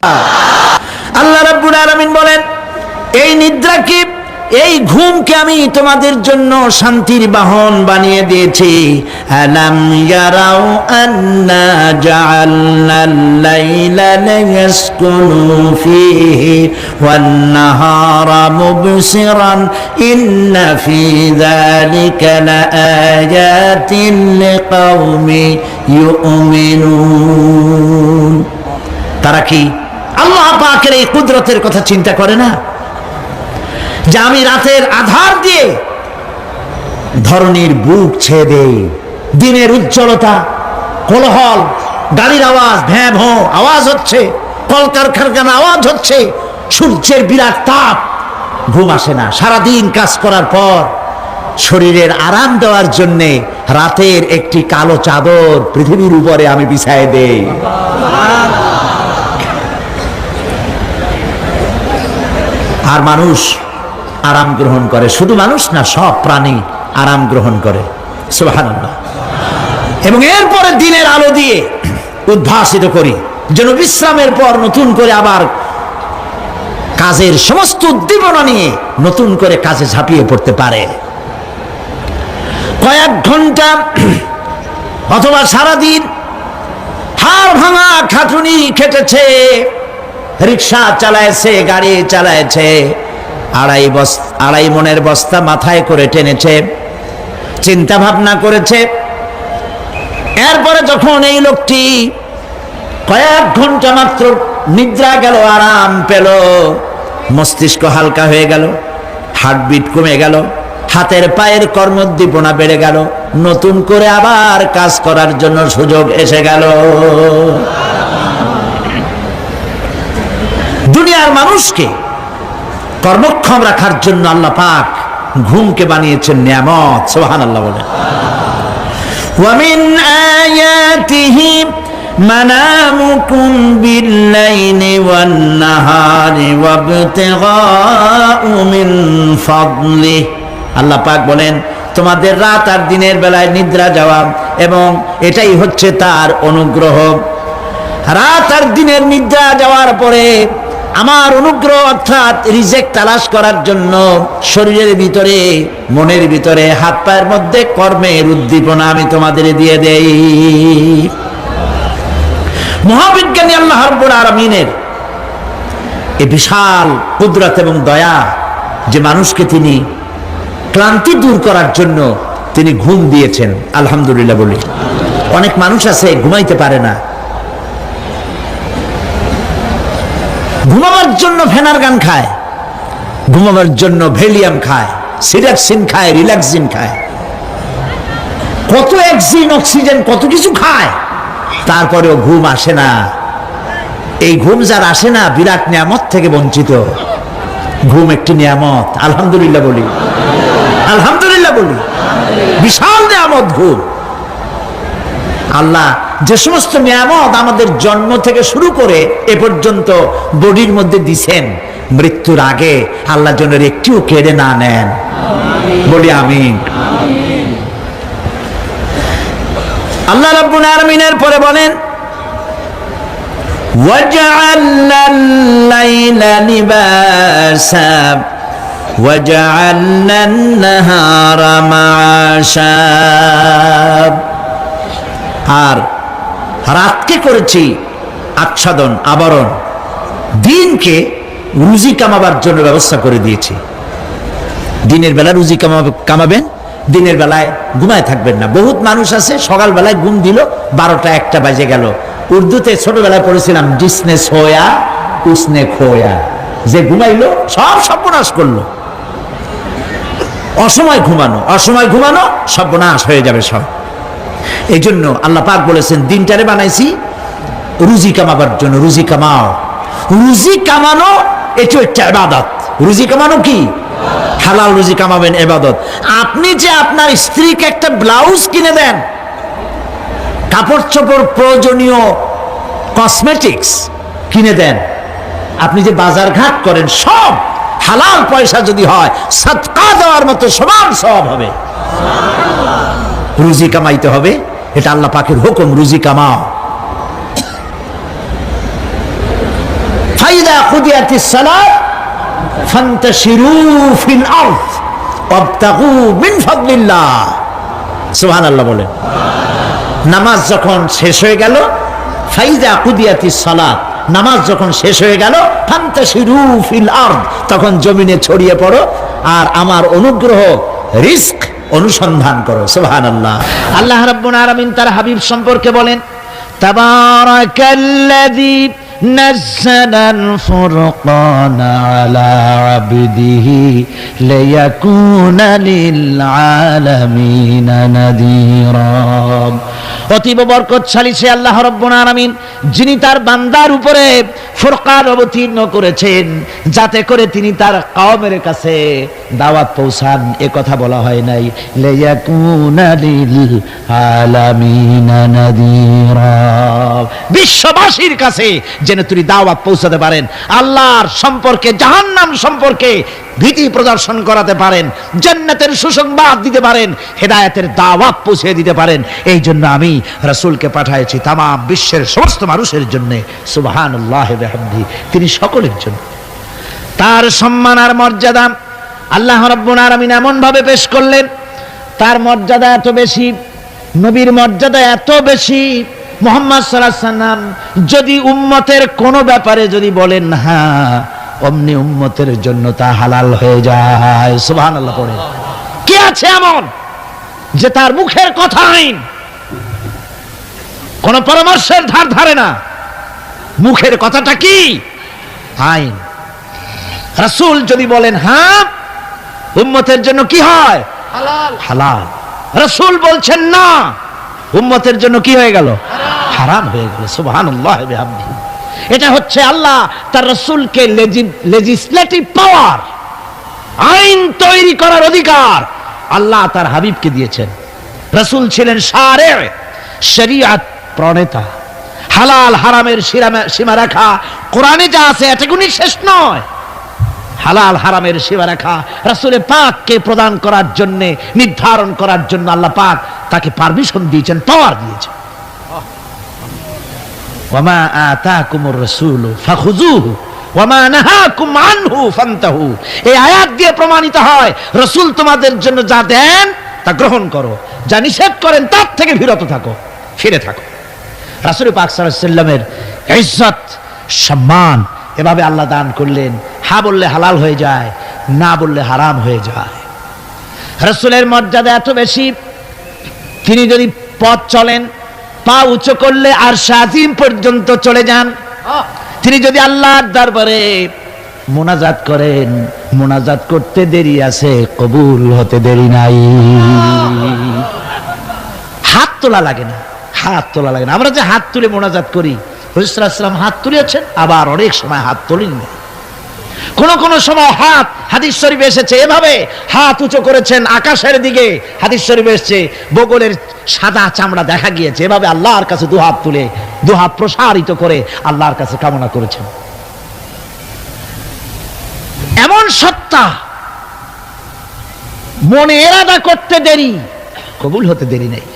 আল্লাহ রাব্বুল আলামিন বলেন, এই নিদ্রাকে, এই ঘুমকে আমি তোমাদের জন্য শান্তির বাহন বানিয়ে দিয়েছি। আলাম ইয়ারাউ আন্না জাআলনাল লাইলা লিয়াসকুনু ফীহি ওয়ান নাহারা মুবসিরান ইন্না ফী যালিকা লাআয়াতিন লিকাওমি ইউমিনুন। তারা কি আল্লাহ পাকের এই কুদরতের কথা চিন্তা করে না, যে আমি রাতের আধার দিয়ে ধরনীর বুক ছেয়ে দেই, দিনের উজ্জ্বলতা, কোলাহল, গাড়ির আওয়াজ, ভ্যাঁ ভোঁ আওয়াজ হচ্ছে, কলকারখানার আওয়াজ হচ্ছে, সূর্যের বিরাট তাপ, ঘুম আসে না। সারাদিন কাজ করার পর শরীরের আরাম দেওয়ার জন্যে রাতের একটি কালো চাদর পৃথিবীর উপরে আমি বিছায় দেই। আর মানুষ আরাম গ্রহণ করে, শুধু মানুষ না, সব প্রাণী আরাম গ্রহণ করে। সুবহানাল্লাহ। এবং এরপরে দিনের আলো দিয়ে উদ্ভাসিত করি, যেন বিশ্রামের পর নতুন করে আবার কাজের সমস্ত উদ্দীপনা নিয়ে নতুন করে কাজে ঝাঁপিয়ে পড়তে পারে। কয়েক ঘন্টা অথবা সারাদিন হাড় ভাঙা খাটুনি খেটেছে, রিক্সা চালাইছে, গাড়ি চালাইছে, আড়াই মনের বস্তা মাথায় করে টেনেছে, চিন্তা ভাবনা করেছে। এরপরে যখন এই লোকটি কয়েক ঘন্টা মাত্র নিদ্রা গেল, আরাম পেল, মস্তিষ্ক হালকা হয়ে গেল, হার্টবিট কমে গেল, হাতের পায়ের কর্মোদ্দীপনা বেড়ে গেল, নতুন করে আবার কাজ করার জন্য সুযোগ এসে গেল। দুনিয়ার মানুষকে কর্মক্ষম রাখার জন্য আল্লাহ পাক ঘুমকে বানিয়েছেন নিয়ামত। সুবহানাল্লাহ বলেন। ওয়া মিন আয়াতিহি মানামুকুম বিল-লাইলি ওয়ান-নাহারি ওয়াবতিগাউ মিন ফাদলিহি। আল্লাহ পাক বলেন, তোমাদের রাত আর দিনের বেলায় নিদ্রা যাওয়া, এবং এটাই হচ্ছে তার অনুগ্রহ। রাত আর দিনের নিদ্রা যাওয়ার পরে আমার অনুগ্রহ অর্থাৎ রিজেক তালাশ করার জন্য শরীরের ভিতরে, মনের ভিতরে, হাত পায়ের মধ্যে কর্মের উদ্দীপনা আমি তোমাদের দিয়ে দেই। মহাবিজ্ঞানী আল্লাহ রাব্বুল আলামিনের এই বিশাল কুদরত এবং দয়া, যে মানুষকে তিনি ক্লান্তি দূর করার জন্য তিনি ঘুম দিয়েছেন, আলহামদুলিল্লাহ বলি। অনেক মানুষ আছে ঘুমাইতে পারে না, ঘুমাবার জন্য ফেনার গান খায়, ঘুমাবার জন্য ভ্যালিয়াম খায়, সিরাক্সিন খায়, রিল্যাক্সিন খায়, কত অক্সিজেন, অক্সিজেন, কত কিছু খায়, তারপরেও ঘুম আসে না। এই ঘুম যার আসে না, বিরাট নিয়ামত থেকে বঞ্চিত। ঘুম একটি নিয়ামত, আলহামদুলিল্লাহ বলি, আলহামদুলিল্লাহ বলি। বিশাল নিয়ামত ঘুম। আল্লাহ যে সমস্ত নিয়ামত আমাদের জন্ম থেকে শুরু করে এ পর্যন্ত বডির মধ্যে দিছেন, মৃত্যুর আগে আল্লাহ যেন একটিও কেড়ে না নেন, বলি আমিন। আল্লাহ রাব্বুল আলামিনের পরে বলেন, ওয়াজআলনাল লাইলা লিবাসা ওয়াজআলনান নাহারা মাআশা। আর রাতকে করেছি আচ্ছাদন, আবরণ, দিনকে রুজি কামাবার জন্য ব্যবস্থা করে দিয়েছি। দিনের বেলা রুজি কামাবেন, দিনের বেলায় ঘুমায় থাকবেন না। বহুত মানুষ আছে সকালবেলায় ঘুম দিল, 12টা-1টা বাজে গেল। উর্দুতে ছোটবেলায় পড়েছিলাম, জিসনে সোয়া উসনে খোয়া, যে ঘুমাইলো সব সর্বনাশ করলো। অসময় ঘুমানো, অসময় ঘুমানো সর্বনাশ হয়ে যাবে সব। এই জন্য আল্লাহ পাক বলেছেন, দিনটারে বানাইছি রুজি কামাবার জন্য। রুজি কামাও, রুজি কামানো এটা একটা ইবাদত। রুজি কামানো কি? হালাল রুজি কামাবেন, ইবাদত। আপনি যে আপনার স্ত্রীকে একটা ব্লাউজ কিনে দেন, কাপড় চোপড়, প্রয়োজনীয় কসমেটিক্স কিনে দেন, আপনি যে বাজার ঘাট করেন, সব হালাল পয়সা যদি হয়, সাদকা দেওয়ার মতো সমান সওয়াব হবে। রুজি কামাইতে হবে, এটা আল্লাহ পাকের হুকুম, রুজি কামাও। ফাইদা কুদিয়াতিস সালাত ফান্তাশিরু ফিল আরদ ওয়াবতাগু মিন ফাদলিল্লাহ। সুবহানাল্লাহ বলেন। নামাজ যখন শেষ হয়ে গেল, ফাইদা কুদিয়াতিস সালাত, নামাজ যখন শেষ হয়ে গেল, ফান্তাশিরু ফিল আরদ, তখন জমিনে ছড়িয়ে পড়ো আর আমার অনুগ্রহ রিস্ক অনুসন্ধান করো। সুবহানাল্লাহ। আল্লাহ রাব্বুল আলামিন তার হাবিব সম্পর্কে বলেন, তাবারাকাল্লাযী নাযালাল ফুরকানা আলা আবদিহি লিয়াকুনা লিল আলামিনা নাযীরা। অতীব বরকতশালী সে আল্লাহ রাব্বুল আলামিন, যিনি তার বান্দার উপরে ফুরকান অবতীর্ণ করেছেন, যাতে করে তিনি তার কওমের কাছে দাওয়াত পৌঁছান। এ কথা বলা হয় নাই, লিয়াকুনা লিল আলামিনা নাযীরা, বিশ্ববাসীর কাছে যেন তিনি দাওয়াত পৌঁছাতে পারেন, আল্লাহর সম্পর্কে, জাহান্নাম সম্পর্কে ভীতি প্রদর্শন করাতে পারেন, জান্নাতের সুসংবাদ দিতে পারেন, হেদায়েতের দাওয়াত পৌঁছে দিতে পারেন। এই জন্য আমি রাসূলকে পাঠিয়েছি তাম বিশ্বের সমস্ত মানুষের জন্য। সুবহানাল্লাহ ওয়া বিহামদিহি, তিনি সকলের জন্য। তার সম্মান আর মর্যাদা আল্লাহ রাব্বুল আলামিন এমন ভাবে পেশ করলেন, তার মর্যাদা এত বেশি, নবীর মর্যাদা এত বেশি, মুহাম্মদ সাল্লাল্লাহু আলাইহি ওয়াসাল্লাম যদি উম্মতের কোনো ব্যাপারে যদি বলেন হ্যাঁ, অমনি উম্মতের জন্য তা হালাল হয়ে যায়। সুবহানাল্লাহ পড়ে। কে আছে এমন যে তার মুখের কথা আইন, কোন পরামর্শের ধার ধারে না, মুখের কথাটা কি আইন। রাসূল যদি বলেন হ্যাঁ, উম্মতের জন্য কি হয়? হালাল। হালাল। রাসূল বলছেন না, উম্মতের জন্য কি হয়ে গেল? হারাম হয়ে গেল। সুবহানাল্লাহ ওয়া বিহামদিহি। এটা হচ্ছে আল্লাহ তার রাসূলকে লেজিসলেটিভ পাওয়ার, আইন তৈরি করার অধিকার আল্লাহ তার হাবিবকে দিয়েছেন। রাসূল ছিলেন শারে', শরীয়ত প্রণেতা। হালাল হারামের সীমারেখা কোরআনে যা আছে এটুকুনি শেষ নয়, হালাল হারামের সীমারেখা রাসূল পাককে প্রদান করার জন্য, নির্ধারণ করার জন্য আল্লাহ পাক তাকে পারমিশন দিয়েছেন, পাওয়ার দিয়েছেন। ওয়ামা আতাকুমুর রাসূলু ফাখুযুহু ওয়ামা নাহাকুম আনহু ফান্তাহু। এই আয়াত দিয়ে প্রমাণিত হয় রাসূল তোমাদের জন্য যা দেন তা গ্রহণ করো, যা নিষেধ করেন তার থেকে বিরত থাকো, ফিরে থাকো। রাসূল পাক সাল্লাল্লাহু আলাইহি ওয়াসাল্লামের ইজ্জত সম্মান এভাবে আল্লাহ দান করলেন। হ্যাঁ বললে হালাল হয়ে যায়, না বললে হারাম হয়ে যায়। রাসূলের মর্যাদা এত বেশি, তিনি যদি পথ চলেন, পা উঁচু করলে আরশ আজিম পর্যন্ত চলে যান। তিনি যদি আল্লাহর দরবারে মোনাজাত করেন, মোনাজাত করতে দেরি আছে, কবুল হতে দেরি নাই। হাত তোলা লাগে না, হাত তোলা লাগে না। আমরা যে হাত তুলে মোনাজাত করি, রাসূল সাল্লাল্লাহু আলাইহি ওয়াসাল্লাম হাত তুলেছেন, আবার অনেক সময় হাত তোলেননি। কোন সময় হাত, হাদিস শরীফে এসেছে এভাবে হাত উঁচু করেছেন আকাশের দিকে, হাদিস শরীফে এসেছে বগলের সাদা চামড়া দেখা গিয়েছে, এভাবে আল্লাহর কাছে দুহাত তুলে, দুহাত প্রসারিত করে আল্লাহর কাছে কামনা করেছেন। এমন সত্তা, মনে এরাদা করতে দেরি, কবুল হতে দেরি নেই।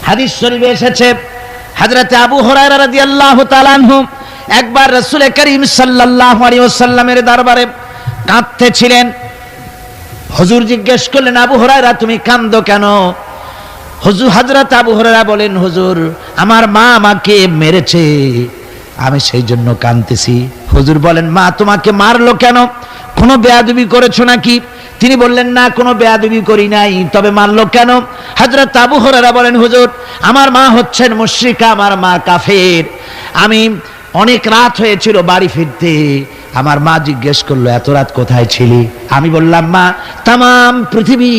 হাদিস শরীফে এসেছে হযরত আবু হুরায়রা রাদিয়াল্লাহু তাআলা আনহু একবার রাসূল করিম সাল্লাল্লাহু আলাইহি ওয়াসাল্লামের দরবারে কাঁদতেছিলেন। হুজুর জিজ্ঞেস করলেন, আবু হুরায়রা তুমি কাঁদো কেন? হুজুর হযরত আবু হুরায়রা বলেন, হুজুর আমার মা আমাকে মেরেছে, আমি সেই জন্য কাঁদতেছি। হুজুর বলেন, মা তোমাকে মারলো কেন? কোনো বেয়াদবি করেছো নাকি? তিনি বললেন, না কোনো বেয়াদবি করি নাই, তবে মারলো কেন? হযরত আবু হুরায়রা বলেন, হুজুর আমার মা হচ্ছেন মুশরিকা, আমার মা কাফের। আমি অনেক রাত হয়েছিল বাড়ি ফিরতে, আমার মা জিজ্ঞেস করলো এত রাত কোথায় ছিলি? আমি বললাম, মা তাম পৃথিবী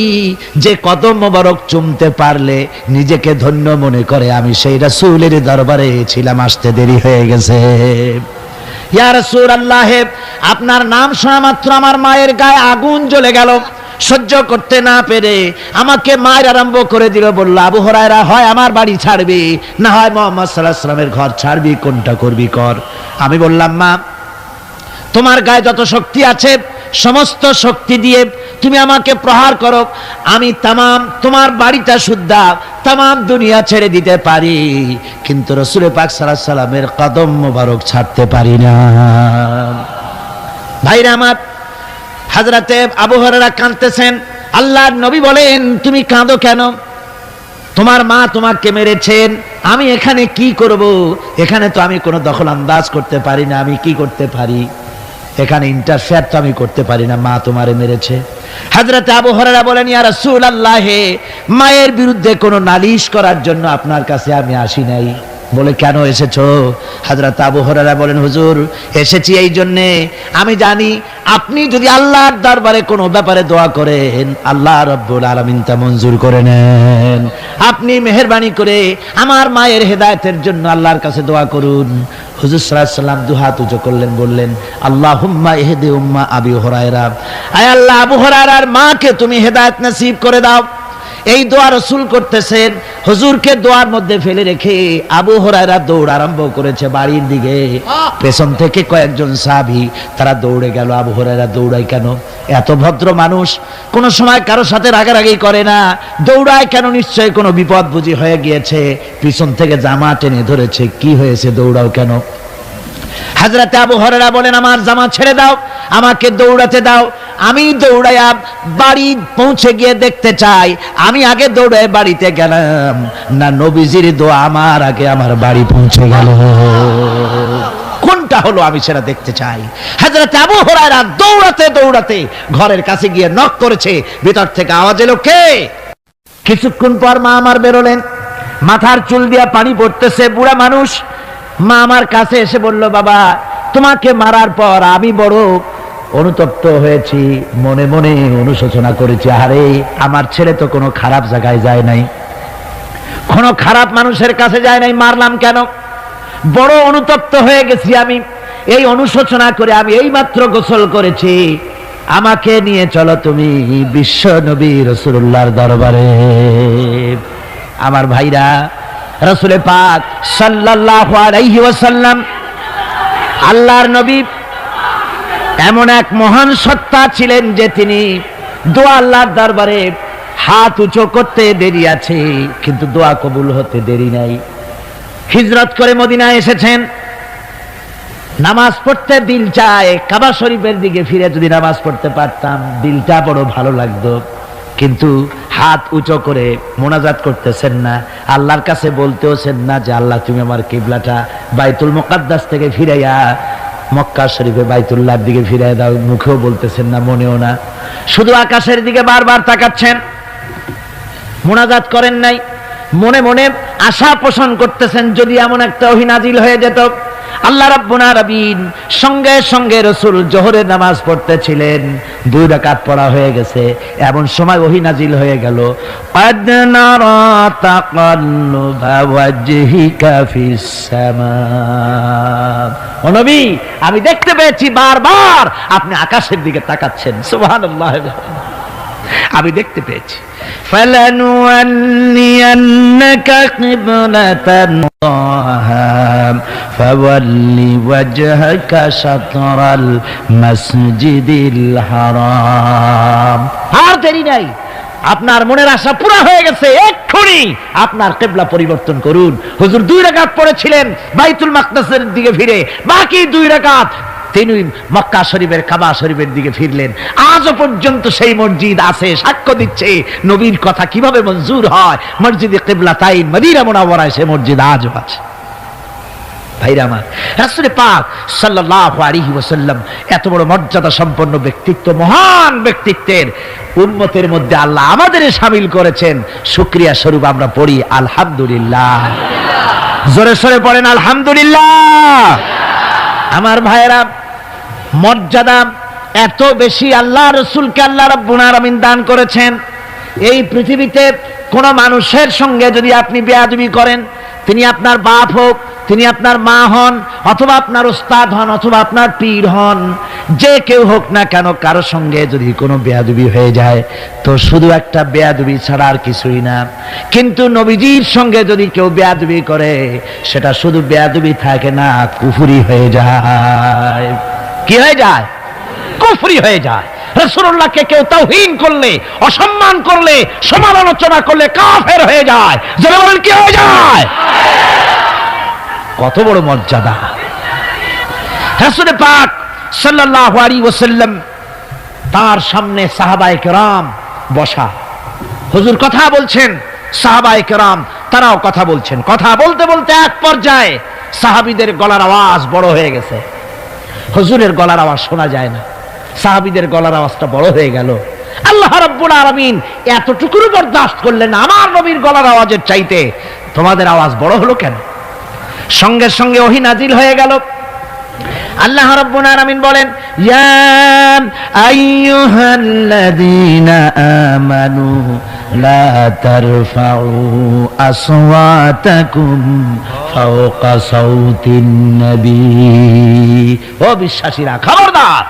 যে কদম মোবারক চুমতে পারলে নিজেকে ধন্য মনে করে, আমি সেই রাসূলের দরবারে ছিলাম, আসতে দেরি হয়ে গেছে। ইয়া রাসূলুল্লাহ, আপনার নাম শোনা মাত্র আমার মায়ের গায়ে আগুন জ্বলে গেল। সহ্য করতে না পেরে আমাকে মায়ের আরম্ভ করে দিল। বলল, আবু হুরায়রা হয় আমার বাড়ি ছাড়বি, না হয় মুহাম্মদ সাল্লাল্লাহু আলাইহি ওয়াসাল্লামের ঘর ছাড়বি, কোনটা করবি কর। আমি বললাম, মা তোমার গায়ে যত শক্তি আছে সমস্ত শক্তি দিয়ে তুমি আমাকে প্রহার করো, আমি তামাম তোমার বাড়িটা শুদ্ধা তামাম দুনিয়া ছেড়ে দিতে পারি, কিন্তু রাসূল পাক সাল্লাল্লাহু আলাইহি সাল্লামের কদম মোবারক ছাড়তে পারি না। ভাইরা আমার, হযরতে আবু হুরায়রা কাঁদতেছেন। আল্লাহর নবী বলেন, তুমি কাঁদো কেন? তোমার মা তোমাকে মেরেছেন, আমি এখানে কি করব? এখানে তো আমি কোনো দখল আন্দাজ করতে পারি না, আমি কি করতে পারি? এখানে ইন্টারফেয়ার তো আমি করতে পারি না, মা তোমারে মেরেছে। হযরত আবু হুরায়রা বলেন, ইয়া রাসূলুল্লাহ, মায়ের বিরুদ্ধে কোনো নালিশ করার জন্য আপনার কাছে আমি আসি নাই। বলে, কেন এসেছো? হযরত আবু হুরায়রা বলেন, হুজুর এসেছি এই জন্যে, আমি জানি আপনি যদি আল্লাহর দরবারে কোনো ব্যাপারে দোয়া করেন, আল্লাহ রাব্বুল আলামিন তা মঞ্জুর করে নেন। আপনি মেহেরবানি করে আমার মায়ের হেদায়েতের জন্য আল্লাহর কাছে দোয়া করুন। হুজুর সাল্লাল্লাহু আলাইহি ওয়াসাল্লাম দুহাত উঁচু করলেন, বললেন, আল্লাহুম্মা ইহদি উম্মা আবি হুরায়রা, আয় আল্লাহ, আবু হুরায়রার মাকে তুমি হেদায়েত নসিব করে দাও। এই দোয়া রাসূল করতেছেন। হুজুরকে দোয়ার মধ্যে ফেলে রেখে আবু হুরায়রা দৌড় আরম্ভ করেছে বাড়ির দিকে। পেছন থেকে কয়েকজন সাহাবী তারা দৌড়ে গেল। আবু হুরায়রা দৌড়ায় কেন? এত ভদ্র মানুষ, কোন সময় কারোর সাথে রাগারাগি করে না, দৌড়ায় কেন? নিশ্চয়ই কোনো বিপদ বুঝি হয়ে গিয়েছে, পিছন থেকে জামা টেনে ধরেছে। কি হয়েছে, দৌড়াও কেন? হযরত আবু হুরায়রা বলেন, আমার জামা ছেড়ে দাও, আমাকে দৌড়াতে দাও। আমি দৌড়াইয়া বাড়ি পৌঁছে গিয়ে দেখতে চাই, আমি আগে দৌড়ে বাড়িতে গেলাম না নবীজির দোয়া আমার আগে আমার বাড়ি পৌঁছে গেল, কোনটা হলো আমি সেটা দেখতে চাই। হযরত আবু হুরায়রা দৌড়াতে দৌড়াতে ঘরের কাছে গিয়ে নক করেছে। ভিতর থেকে আওয়াজ এলো, কে? কিছুক্ষণ পর মা আমার বেরোলেন, মাথার চুল দিয়া পানি পড়তেছে, বুড়া মানুষ। মা আমার কাছে এসে বলল, বাবা, তোমাকে মারার পর আমি বড় অনুতপ্ত হয়েছি, মনে মনে অনুশোচনা করেছি, আরে আমার ছেলে তো কোনো খারাপ জায়গায় যায় নাই, কোনো খারাপ মানুষের কাছে যায় নাই, মারলাম কেন? বড় অনুতপ্ত হয়ে গেছি আমি। এই অনুশোচনা করে আমি এইমাত্র গোসল করেছি, আমাকে নিয়ে চলো তুমি বিশ্ব নবী রাসূলুল্লাহর দরবারে। আমার ভাইরা, রাসূল পাক সাল্লাল্লাহু আলাইহি ওয়াসাল্লাম, আল্লাহর নবী এমন এক মহান সত্তা ছিলেন যে তিনি দোয়া আল্লাহর দরবারে হাত উঁচু করতে দেরি আছে, কিন্তু দোয়া কবুল হতে দেরি নাই। হিজরত করে মদিনায় এসেছেন, নামাজ পড়তে দিল চায়, কাবা শরীফের দিকে ফিরে যদি নামাজ পড়তে পারতাম দিলটা বড় ভালো লাগতো, কিন্তু হাত উঁচু করে মোনাজাত করতেছেন না, আল্লাহর কাছে বলতেওছেন না যে আল্লাহ তুমি আমার কিবলাটা বাইতুল মুকাদ্দাস থেকে ফিরাইয়া মক্কা শরীফে বাইতুল্লাহর দিকে ফিরাই দাও, মুখেও বলতেছেন না, মনেও না, শুধু আকাশের দিকে বারবার তাকাচ্ছেন, মোনাজাত করেন নাই। মনে মনে আশা পোষণ করতেছেন যদি এমন একটা ওহী নাজিল হয়ে যেত। আল্লাহ রাব্বুল আলামিন সঙ্গে সঙ্গে রাসূল জোহরের নামাজ পড়তেছিলেন, 2 রাকাত পড়া হয়ে গেছে, এমন সময় ওহী নাজিল হয়ে গেল, ক্বাদ নারা তাকাল্লুবা ওয়াজহিকা ফিস সামা। ও নবী, আমি দেখতে পেয়েছি বারবার আপনি আকাশের দিকে তাকাচ্ছেন, সুবহানাল্লাহ, আমি দেখতে পেয়েছি। ফালানুওয়াল্লিয়ান্নাকা কিবলাতান ফাওয়াল্লি ওয়াজহাকা শাতরাল মাসজিদিল হারাম। আর দেরি নাই, আপনার মনের আশা পুরা হয়ে গেছে, এক্ষুনি আপনার কিবলা পরিবর্তন করুন। হুজুর 2 রাকাত পড়েছিলেন বাইতুল মাকদাসের দিকে ফিরে, বাকি 2 রাকাত তিনি মক্কা শরীফের কাবা শরীফের দিকে ফিরলেন। আজও পর্যন্ত সেই মসজিদ আছে, সাক্ষ্য দিচ্ছে নবীর কথা কিভাবে মঞ্জুর হয়। মসজিদে কিবলাতাইন মদিনা মুনাওয়ারায় সেই মসজিদ আজও আছে। ভাইরা আমার, রাসূল পাক সাল্লাল্লাহু আলাইহি ওয়াসাল্লাম এত বড় মর্যাদা সম্পন্ন ব্যক্তিত্ব, মহান ব্যক্তিত্বের উম্মতের মধ্যে আল্লাহ আমাদের শামিল করেছেন। শুকরিয়া স্বরূপ আমরা পড়ি আলহামদুলিল্লাহ। জোরে সোরে পড়েন আলহামদুলিল্লাহ। আমার ভাইরা, মর্যাদা এত বেশি আল্লাহ রাসূলকে আল্লাহ রাব্বুল আলামিন দান করেছেন। এই পৃথিবীতে কোন মানুষের সঙ্গে যদি আপনি বেয়াদবি করেন, তিনি আপনার বাপ হোক, তিনি আপনার মা হন, অথবা আপনার উস্তাদ হন, অথবা আপনার পীর হন, যে কেউ হোক না কেন, কারো সঙ্গে যদি কোনো বেয়াদবি হয়ে যায় তো শুধু একটা বেয়াদবি ছাড়া আর কিছুই না। কিন্তু নবীজির সঙ্গে যদি কেউ বেয়াদবি করে সেটা শুধু বেয়াদবি থাকে না, কুফরি হয়ে যায়। কি হয়ে যায়? কুফরি হয়ে যায়। রাসূলুল্লাহকে কেউ তাওহীন করলে, অসম্মান করলে, সমালোচনা করলে কাফের হয়ে যায়। যারা বলেন কি হয়ে যায়? কত বড় মর্যাদা! রাসূল পাক সাল্লাল্লাহু আলাইহি ওয়াসাল্লাম, তার সামনে সাহাবায়ে কেরাম বসা, হুজুর কথা বলছেন, সাহাবায়ে কেরাম তারাও কথা বলছেন। কথা বলতে বলতে এক পর্যায়ে সাহাবীদের গলার আওয়াজ বড় হয়ে গেছে। হুজুরের গলার আওয়াজ শোনা যায় না, সাহাবীদের গলার আওয়াজটা বড় হয়ে গেল। আল্লাহ রাব্বুল আলামিন এতটুকু বরদাস্ত করলেন, আমার নবীর গলার আওয়াজের চাইতে তোমাদের আওয়াজ বড় হলো কেন? সঙ্গে সঙ্গে ওহী নাজিল হয়ে গেল। আল্লাহ রাব্বুল আলামিন বলেন, ইয়া আইয়ুহাল্লাযীনা আমানু লা তারফাউ আসওয়াতাকুম ফাওকা সাউতিন নবী। ও বিশ্বাসীরা, খবরদার,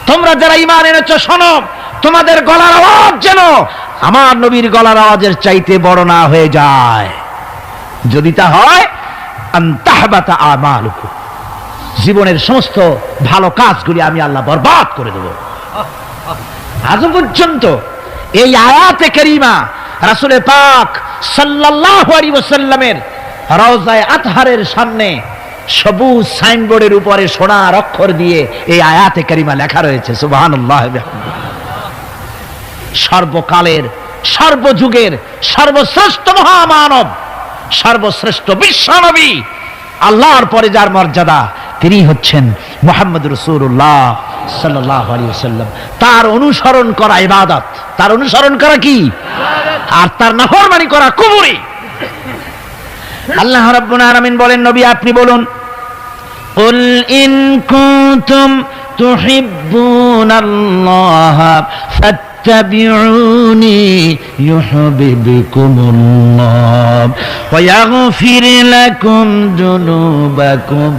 তোমরা যারা ঈমান এনেছো শোনো, তোমাদের গলার আওয়াজ যেন আমার নবীর গলার আওয়াজের চাইতে বড় না হয়ে যায়। যদি তা হয়, আনতাহবাতা আমালুকুম, জীবনের সমস্ত ভালো কাজগুলি আমি আল্লাহ বরবাদ করে দেব। আজ পর্যন্ত এই আয়াতে কারিমা রাসূল পাক সাল্লাল্লাহু আলাইহি ওয়াসাল্লামের রওজায়ে আতহারের সামনে সবুজ সাইনবোর্ডের উপরে সোনার অক্ষর দিয়ে এই আয়াতে কারিমা লেখা রয়েছে, সুবহানাল্লাহ। সর্বকালের, সর্বযুগের সর্বশ্রেষ্ঠ মহামানব, সর্বশ্রেষ্ঠ বিশ্বনবী, আল্লাহর পরে যার মর্যাদা, তিনি হচ্ছেন মুহাম্মদ রাসূলুল্লাহ সাল্লাল্লাহু আলাইহি ওয়াসাল্লাম। তার অনুসরণ করা ইবাদত, তার অনুসরণ করা কি? আর তার নাফরমানি করা কুফরি। আল্লাহ রাব্বুল আলামিন বলেন, নবী আপনি বলুন, কুল ইন কুনতুম তুহিব্বুনাল্লাহ ফাত্তাবিউনি ইউহিব্বুকুমুল্লাহ ওয়া ইয়াগফির লাকুম যুনুবাকুম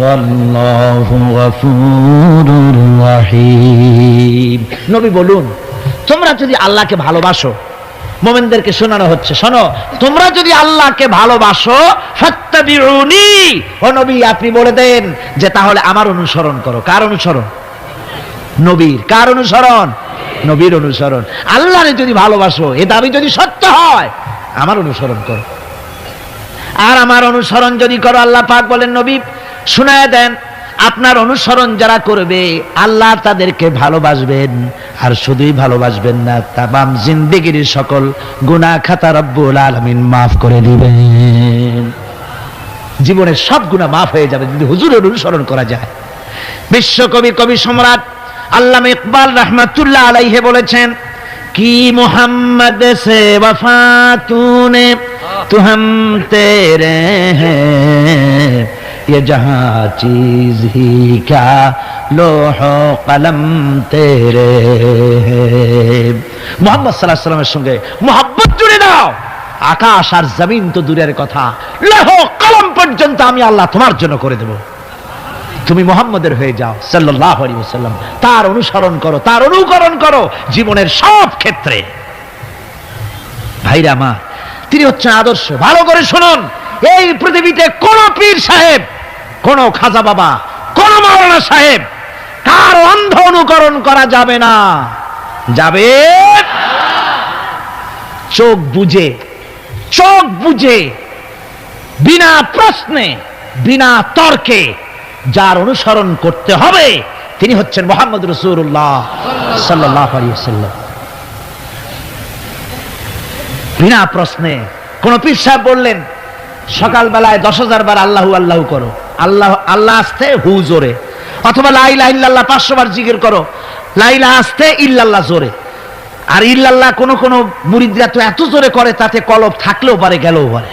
ওয়াল্লাহু গফুরুর রহিম। নবী বলুন, তোমরা যদি আল্লাহকে ভালোবাসো, মুমিনদেরকে শোনানো হচ্ছে, শোনো, তোমরা যদি আল্লাহকে ভালোবাসো, ফাত্তাবিউনি, ও নবী আপনি বলে দেন যে তাহলে আমার অনুসরণ করো। কার অনুসরণ? নবীর। কার অনুসরণ? নবীর অনুসরণ। আল্লাহরে যদি ভালোবাসো, এ দাবি যদি সত্য হয়, আমার অনুসরণ করো। আর আমার অনুসরণ যদি করো, আল্লাহ পাক বলেন, নবী শুনায় দেন, আপনার অনুসরণ যারা করবে আল্লাহ তাদেরকে ভালোবাসবেন। আর শুধুই ভালোবাসবেন না, তামাম জিন্দেগির সকল গুনাহ খাতা রব্বুল আলামিন মাফ করে দিবেন। জীবনের সব গুনাহ মাফ হয়ে যাবে যদি হুজুরের অনুসরণ করা যায়। বিশ্বকবি, কবি সম্রাট আল্লামা ইকবাল রহমাতুল্লাহ আলাইহি বলেছেন, কি মোহাম্মদ সে वफा तूने तू हम तेरे हैं, ये जहां चीज ही क्या लोहो कलम तेरे हैं। মুহাম্মদ সাল্লাল্লাহু আলাইহি ওয়াসাল্লামের সঙ্গে মুহাব্বত জুড়ে দাও, আকাশ আর জমিন তো দূরের কথা, লৌহ কলম পর্যন্ত আমি আল্লাহ তোমার জন্য করে দেব। তুমি মুহাম্মদের হয়ে যাও সাল্লাল্লাহু আলাইহি ওয়াসাল্লাম, তার অনুসরণ করো, তার অনুকরণ করো জীবনের সব ক্ষেত্রে। ভাইরা আমার, তিনি হচ্ছেন আদর্শ। ভালো করে শুনুন, এই পৃথিবীতে কোন পীর সাহেব, কোন খাজা বাবা, কোন মাওলানা সাহেব, কার অন্ধ অনুকরণ করা যাবে না। যাবে চোখ বুঝে, চোখ বুঝে, বিনা প্রশ্নে, বিনা তর্কে যার অনুসরণ করতে হবে তিনি হচ্ছেন মুহাম্মদ রাসূলুল্লাহ সাল্লাল্লাহু আলাইহি ওয়াসাল্লাম। বিনা প্রশ্নে। কোন পীর সাহেব বললেন সকালবেলায় 10,000 বার আল্লাহু আল্লাহু করো, আল্লাহ আল্লাহ আস্তে হু জোরে, অথবা লা ইলাহা ইল্লাল্লাহ 500 বার জিকির করো, লা ইলাহা আস্তে ইল্লাল্লাহ জোরে। আর ইল্লাল্লাহ কোন কোন মুরিদরা তো এত জোরে করে তাতে কলব থাকলেও পারে গেলেও পারে।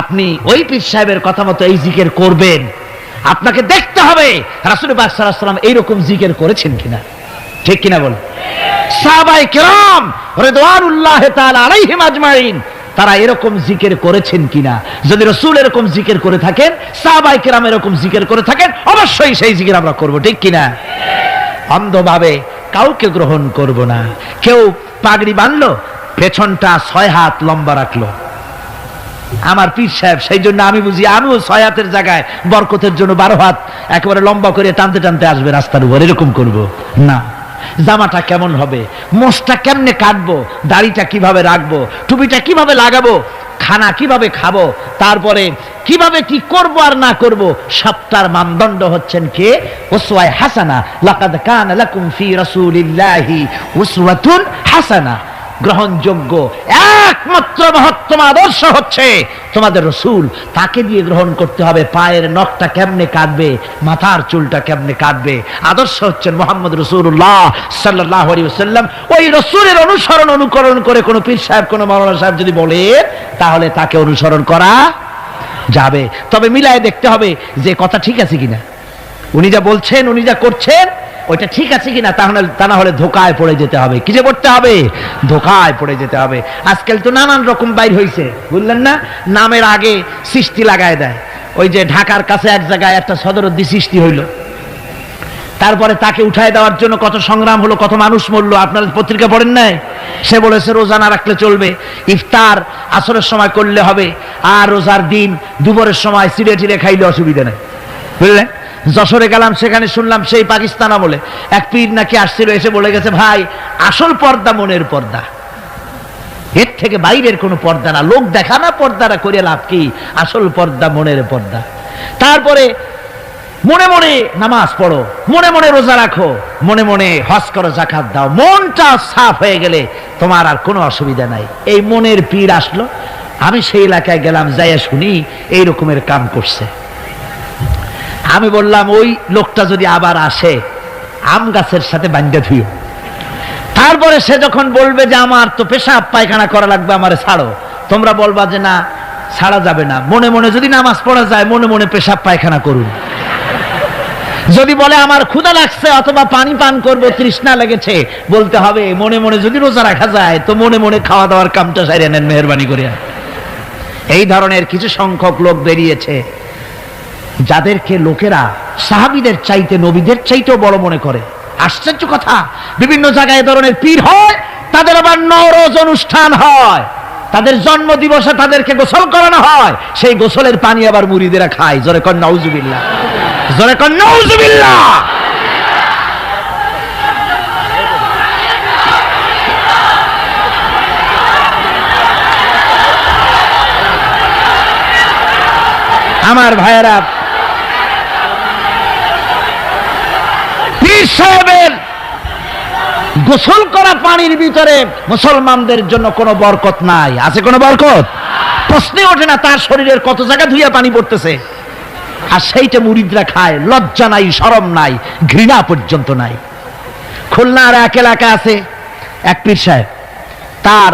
আপনি ওই পীর সাহেবের কথা মতো এই জিকির করবেন, আপনাকে দেখতে হবে রাসূল পাক সাল্লাল্লাহু আলাইহি ওয়াসাল্লাম এইরকম জিকির করেছেন কিনা। ঠিক কিনা বল? সাহাবায়ে কেরাম রিদওয়ানুল্লাহি তাআলা আলাইহিম আজমাইন তারা এরকম জিকির করেছেন কিনা। যদি রাসূল এরকম জিকির করে থাকেন, সাহাবায়ে কেরাম এরকম জিকির করে থাকেন, অবশ্যই সেই জিকির আমরা করব। ঠিক কিনা? অন্ধভাবে কাউকে গ্রহণ করব না। কেউ পাগড়ি বাঁধলো, পেছনটা 6 হাত লম্বা রাখলো, আমার পীর সাহেব, সেই জন্য আমি বুঝি আমিও 6 হাতের জায়গায় বরকতের জন্য 12 হাত একেবারে লম্বা করে টানতে টানতে আসবে রাস্তার উপর, এরকম করব না। জামাটা কেমন হবে, মোষটা কেমনে কাটবো, দাড়িটা কিভাবে রাখবো, টুপিটা কিভাবে লাগাবো, খানা কিভাবে খাবো, তারপরে কিভাবে কি করব আর না করব, সবটার মানদণ্ড হচ্ছেন কে? উসওয়ায়ে হাসানা। লাকাদ কানা লাকুম ফি রাসূলিল্লাহি উসওয়াতুন হাসানা। গ্রহণযোগ্য একমাত্র মহত্তম আদর্শ হচ্ছে তোমাদের রাসূল। তাকে দিয়ে গ্রহণ করতে হবে। পায়ের নখটা কেমনে কাটবে, মাথার চুলটা কেমনে কাটবে, আদর্শ হচ্ছেন মুহাম্মদ রাসূলুল্লাহ সাল্লাল্লাহু আলাইহি ওয়াসাল্লাম। ওই রাসূলের অনুকরণ করে কোন পীর সাহেব, কোন মাওলানা সাহেব যদি বলে, তাহলে তাকে অনুসরণ করা যাবে। তবে মিলায়ে দেখতে হবে যে কথা ঠিক আছে কিনা, উনি যা বলছেন, উনি যা করছেন, ওইটা ঠিক আছে কিনা। তা না হলে ধোকায় পড়ে যেতে হবে। কিসে পড়তে হবে? ধোকায় পড়ে যেতে হবে। আজকাল তো নানান রকম বাইর হইছে, বুঝলেন না? নামের আগে সৃষ্টি লাগায় দেয়। ওই যে ঢাকার কাছে এক জায়গায় একটা সদরদ্দি সৃষ্টি হইল, তারপরে তাকে উঠায় দেওয়ার জন্য কত সংগ্রাম হলো, কত মানুষ মরলো। আপনারা পত্রিকা পড়েন নাই? সে বলেছে রোজা না রাখলে চলবে, ইফতার আসরের সময় করলে হবে, আর রোজার দিন দুপুরের সময় চিড়ে টিড়ে খাইলে অসুবিধা নেই, বুঝলেন? যশোরে গেলাম, সেখানে শুনলাম সেই পাকিস্তান আমলে এক পীর নাকি আসছিল, এসে বলে গেছে, ভাই আসল পর্দা মনের পর্দা, এর থেকে বাইরের কোনো পর্দা না। লোক দেখা না পর্দাটা করে লাভ কি, আসল পর্দা মনের পর্দা। তারপরে মনে মনে নামাজ পড়ো, মনে মনে রোজা রাখো, মনে মনে হজ করো, যাকাত দাও, মনটা সাফ হয়ে গেলে তোমার আর কোনো অসুবিধা নাই। এই মনের পীর আসলো, আমি সেই এলাকায় গেলাম, যাইয়া শুনি এই রকমের কাম করছে। আমি বললাম, ওই লোকটা যদি আবার আসে, আম গাছের সাথে বান্ধা ধুইও। তারপরে সে যখন বলবে যে আমার তো পেশাব পায়খানা করা লাগবে, আমারে ছাড়ো, তোমরা বলবা যে না, ছাড়া যাবে না। মনে মনে যদি নামাজ পড়া যায়, মনে মনে পেশাব পায়খানা করুন। যদি বলে আমার ক্ষুধা লাগছে অথবা পানি পান করব, তৃষ্ণা লেগেছে, বলতে হবে মনে মনে যদি রোজা রাখা যায় তো মনে মনে খাওয়া দাওয়ার কামটা সাইরে নেন মেহেরবানি করে। এই ধরনের কিছু সংখ্যক লোক বেরিয়েছে, যাদেরকে লোকেরা সাহাবীদের চাইতে, নবীদের চাইতেও বড় মনে করে। আশ্চর্য কথা, বিভিন্ন জায়গায় ধরনের পীর হয়, তাদের আবার নওরোজ অনুষ্ঠান হয়, তাদের জন্ম দিবসে তাদেরকে গোসল করানো হয়, সেই গোসলের পানি আবার মুরিদেরা খায়। জোরে কর নাউজুবিল্লাহ, জোরে কর নাউজুবিল্লাহ। আমার ভাইয়েরা, পীর সাহেবের গোসল করা পানির ভিতরে মুসলমানদের জন্য কোনো বরকত নাই। আছে কোনো বরকত? প্রশ্নে ওঠে না। তার শরীরের কত জায়গা ধুইয়া পানি পড়তেছে, আর সেইটা মুরিদরা খায়। লজ্জা নাই, শরম নাই, ঘৃণা পর্যন্ত নাই। খুলনার এক এলাকা আছে এক পীর সাহেব, তার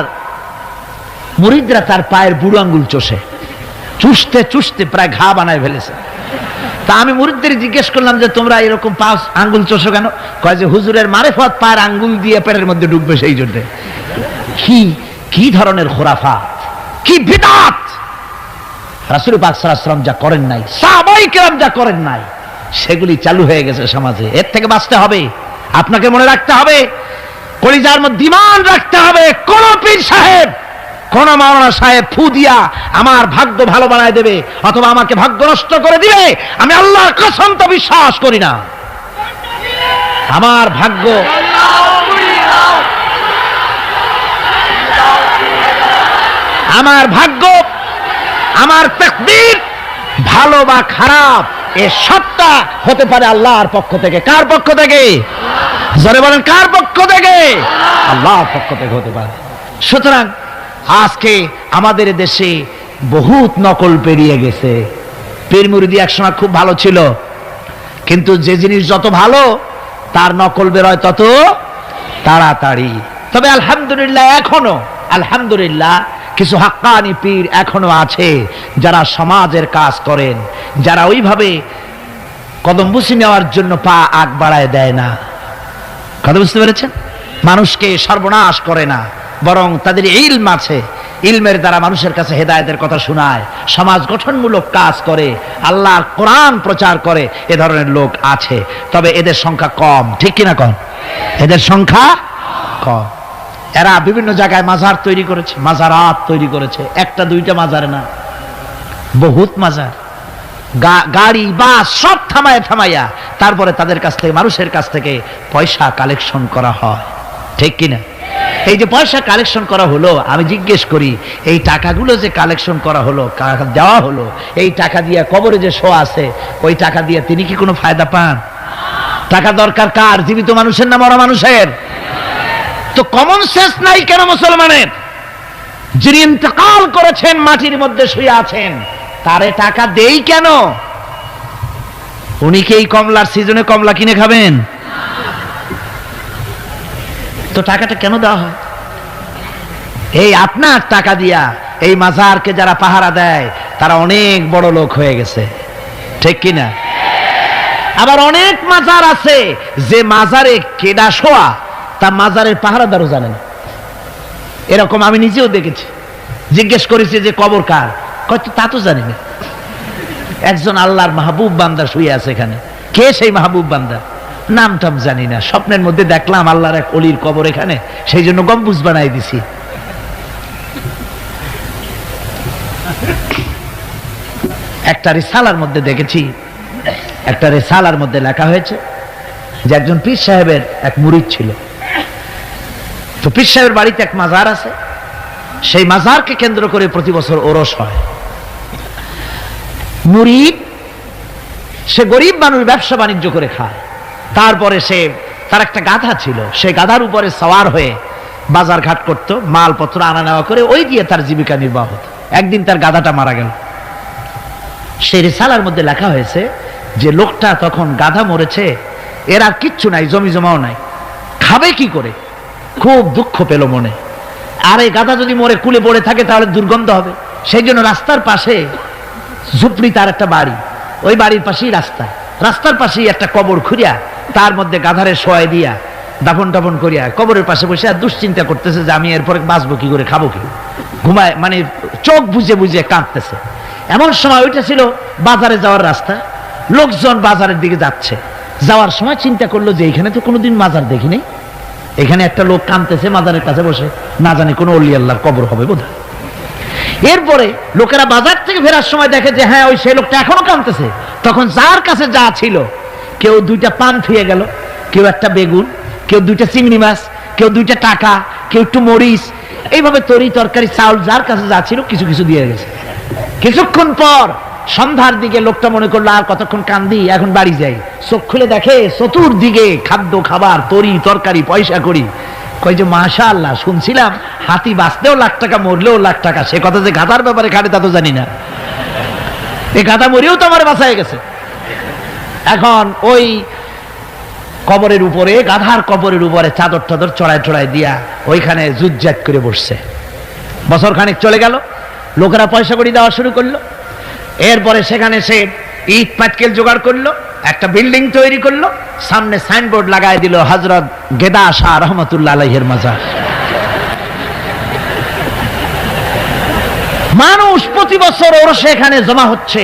মুরিদরা তার পায়ের বুড়ো আঙ্গুল চষে, চুষতে চুষতে প্রায় ঘা বানায় ফেলেছে। তা আমি মুরিদদের জিজ্ঞেস করলাম যে তোমরা এরকম পা আঙ্গুল চষো কেন? কয় যে হুজুরের মারেফত পায়ের আঙ্গুল দিয়ে পেটের মধ্যে ঢুকবে, সেই জন্য। কি ধরনের খোরাফাত, কি বিদআত! রাসূল পাক সাল্লাল্লাহু আলাইহি ওয়াসাল্লাম যা করেন নাই, সাহাবায়ে কেরাম যা করেন নাই, সেগুলি চালু হয়ে গেছে সমাজে। এর থেকে বাঁচতে হবে, আপনাকে মনে রাখতে হবে, কলিজার মধ্যে ঈমান রাখতে হবে। কোন পীর সাহেব, কোন মাওলানা সাহেব ফু দিয়া আমার ভাগ্য ভালো বানায় দেবে অথবা আমাকে ভাগ্য নষ্ট করে দিবে, আমি আল্লাহর কসম তো বিশ্বাস করি না। আমার ভাগ্য, আমার তাকদীর ভালো বা খারাপ, এ সবটা হতে পারে আল্লাহর পক্ষ থেকে। কার পক্ষ থেকে? জোরে বলেন, কার পক্ষ থেকে? আল্লাহর পক্ষ থেকে হতে পারে। সুতরাং আজকে আমাদের দেশে বহুত নকল পেরিয়ে গেছে। পীর মুরিদি একসময় খুব ভালো ছিল, কিন্তু যে জিনিস যত ভালো তার নকল বেরোয় তত তাড়াতাড়ি। তবে আলহামদুলিল্লাহ, আলহামদুলিল্লাহ কিছু হাক্কানি পীর এখনো আছে, যারা সমাজের কাজ করেন, যারা ওইভাবে কদম বুসি নেওয়ার জন্য পা আগ বাড়ায় দেয় না। কথা বুঝতে পেরেছেন? মানুষকে সর্বনাশ করে না, বরং তাদের ইলম আছে, ইলমের দ্বারা মানুষের কাছে হেদায়েতের কথা শোনায়, সমাজ গঠনমূলক কাজ করে, আল্লাহর কোরআন প্রচার করে। এ ধরনের লোক আছে, তবে এদের সংখ্যা কম। ঠিক কিনা কম? এদের সংখ্যা কম। এরা বিভিন্ন জায়গায় মাজার তৈরি করেছে, মাজারাত তৈরি করেছে, একটা দুইটা মাজারে না, বহুত মাজার, গাড়ি বাস সব থামাইয়া তারপরে তাদের কাছ থেকে, মানুষের কাছ থেকে পয়সা কালেকশন করা হয়, ঠিক কিনা? এই যে পয়সা কালেকশন করা হলো, আমি জিজ্ঞেস করি এই টাকাগুলো যে কালেকশন করা হলো, দেওয়া হলো, এই টাকা দিয়ে কবরে যে শোয়া আছে, ওই টাকা দিয়ে তিনি কি কোনো ফায়দা পান? টাকা দরকার কার? জীবিত মানুষের না মরা মানুষের? তো কমন সেন্স নাই কেন মুসলমানের? যিনি ইন্তেকাল করেছেন, মাটির মধ্যে শুয়ে আছেন, তারে টাকা দেই কেন? উনি কি এই কমলার সিজনে কমলা কিনে খাবেন? তো টাকাটা কেন দেওয়া হয়? এই আপনার টাকা দিয়া এই মাজারকে যারা পাহারা দেয় তারা অনেক বড় লোক হয়ে গেছে, ঠিক কিনা? আবার অনেক মাজার আছে যে মাজারে কেডা শোয়া তা মাজারের পাহারাদারও জানে না। এরকম আমি নিজেও দেখেছি। জিজ্ঞেস করেছি যে কবর কার, কত তা তো জানি না। একজন আল্লাহর মাহবুব বান্দা শুয়ে আছে এখানে। কে সেই মাহবুব বান্দা? নাম টাম জানি না, স্বপ্নের মধ্যে দেখলাম আল্লাহর এক অলির কবর এখানে, সেই জন্য গম্বুজ বানাই দিছি। একটা রিসালার মধ্যে দেখেছি, একটা রিসালার মধ্যে লেখা হয়েছে যে একজন পীর সাহেবের এক মুরিদ ছিল। তো পীর সাহেবের বাড়িতে এক মাজার আছে, সেই মাজারকে কেন্দ্র করে প্রতি বছর ওরস হয়। মুরিদ সে গরিব মানুষ, ব্যবসা বাণিজ্য করে খায়। তারপরে সে, তার একটা গাধা ছিল, সেই গাধার উপরে সওয়ার হয়ে বাজার ঘাট করতো, মালপত্র আনা নেওয়া করে, ওই দিয়ে তার জীবিকা নির্বাহ হতো। একদিন তার গাধাটা মারা গেল। সেই রিসালার মধ্যে লেখা হয়েছে যে লোকটা তখন গাধা মরেছে, এর আর কিচ্ছু নাই, জমি জমাও নাই, খাবে কি করে? খুব দুঃখ পেল মনে। আর এই গাধা যদি মরে কুলে পড়ে থাকে তাহলে দুর্গন্ধ হবে। সেই জন্য রাস্তার পাশে ঝুপড়ি, তার একটা বাড়ি, ওই বাড়ির পাশেই রাস্তা, রাস্তার পাশেই একটা কবর খুঁড়িয়া তার মধ্যে গাধারে শোয়াই দিয়া দাফন টাফন করিয়া কবরের পাশে বসে আর দুশ্চিন্তা করতেছে যে আমি এরপরে বাঁচবো কি করে, খাবো কি, ঘুমায়, মানে চোখ বুঝে বুঝে কাঁদতেছে। এমন সময় ওইটা ছিল বাজারে যাওয়ার রাস্তা, লোকজন বাজারের দিকে যাচ্ছে। যাওয়ার সময় চিন্তা করলো যে এখানে তো কোনোদিন মাজার দেখি নাই, এখানে একটা লোক কাঁদতেছে মাজারের কাছে বসে, না জানি কোনো অলি আল্লাহর কবর হবে বোধহয়। এরপরে লোকেরা বাজার থেকে ফেরার সময় দেখে যে হ্যাঁ, ওই সেই লোকটা এখনো কাঁদতেছে। তখন যার কাছে যা ছিল, কেউ 2টা পান ফিয়ে গেল, কেউ একটা বেগুন, কেউ 2টা চিংড়ি মাছ, কেউ 2টা টাকা, কেউ একটু মরিচ, এইভাবে তরি তরকারি চাউল যার কাছে যা ছিল কিছু কিছু দিয়ে গেছে। কিছুক্ষণ পর সন্ধ্যার দিকে লোকটা মনে করলো আর কতক্ষণ কান্দি, এখন বাড়ি যাই। চোখ খুলে দেখে চতুর্দিকে খাদ্য খাবার, তরি তরকারি, পয়সা করি। কই যে মাশাআল্লাহ, শুনছিলাম হাতি বাঁচতেও লাখ টাকা, মরলেও লাখ টাকা। সে কথা যে গাধার ব্যাপারে খাটে তা তো জানি না। এই গাধা মরেও তো আমার বাঁচায় গেছে। এখন ওই কবরের উপরে, গাধার কবরের উপরে চাদর টাদর চড়ায় চড়ায় দিয়া ওইখানে জুজ্জাত করে বসছে। বছর খানিক চলে গেল, লোকেরা পয়সা কড়ি দেওয়া শুরু করলো। এরপরে সেখানে সে ইট পাটকেল জোগাড় করলো, একটা বিল্ডিং তৈরি করলো, সামনে সাইনবোর্ড লাগাই দিল হযরত গেদা শাহ রহমাতুল্লাহ আলাইহির মাজার। মানুষ প্রতি বছর ওর সেখানে জমা হচ্ছে,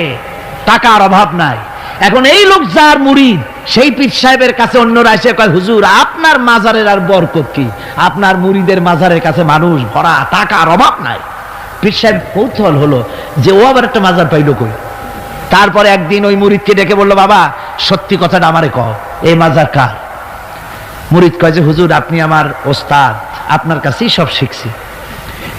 টাকার অভাব নাই। এখন এই লোক যার মুরিদ, সেই পীর সাহেবের কাছে অন্যরা এসে কয় হুজুর আপনার মাজারের আর বরকত কি, আপনার মুরিদের মাজারের কাছে মানুষ ভরা, টাকার অভাব নাই। পীর সাহেব কৌতূহল হলো যে ও আবার একটা মাজার পাইলো কই। তারপরে একদিন ওই মুরিদকে ডেকে বললো, বাবা সত্যি কথাটা আমারে কও, এই মাজার কার? মুরিদ কয় যে হুজুর আপনি আমার ওস্তাদ, আপনার কাছেই সব শিখছি,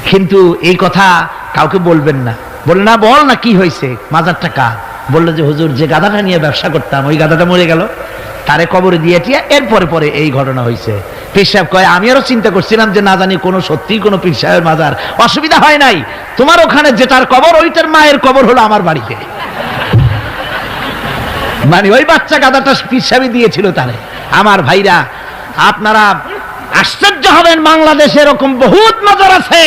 কিন্তু এই কথা কাউকে বলবেন না। বললেন না, বল না কি হয়েছে, মাজারটা কার? বললো যে হুজুর যে গাধাটা নিয়ে ব্যবসা করতাম, ওই গাধাটা মরে গেল, তারে কবরে দিয়ে টিয়া এরপরে পরে এই ঘটনা হয়েছে। পীর সাহেব কয় আমি আরো চিন্তা করছিলাম যে না জানি কোনো সত্যি কোনো পীর সাহেবের মাজার, অসুবিধা হয় নাই, তোমার ওখানে যেটার কবর ওইটার মায়ের কবর হলো আমার বাড়িতে। মানে ওই বাচ্চা গাধাটা পীর সাহেব দিয়েছিল তারে। আমার ভাইরা আপনারা আশ্চর্য হবেন, বাংলাদেশে এরকম বহুত মাজার আছে,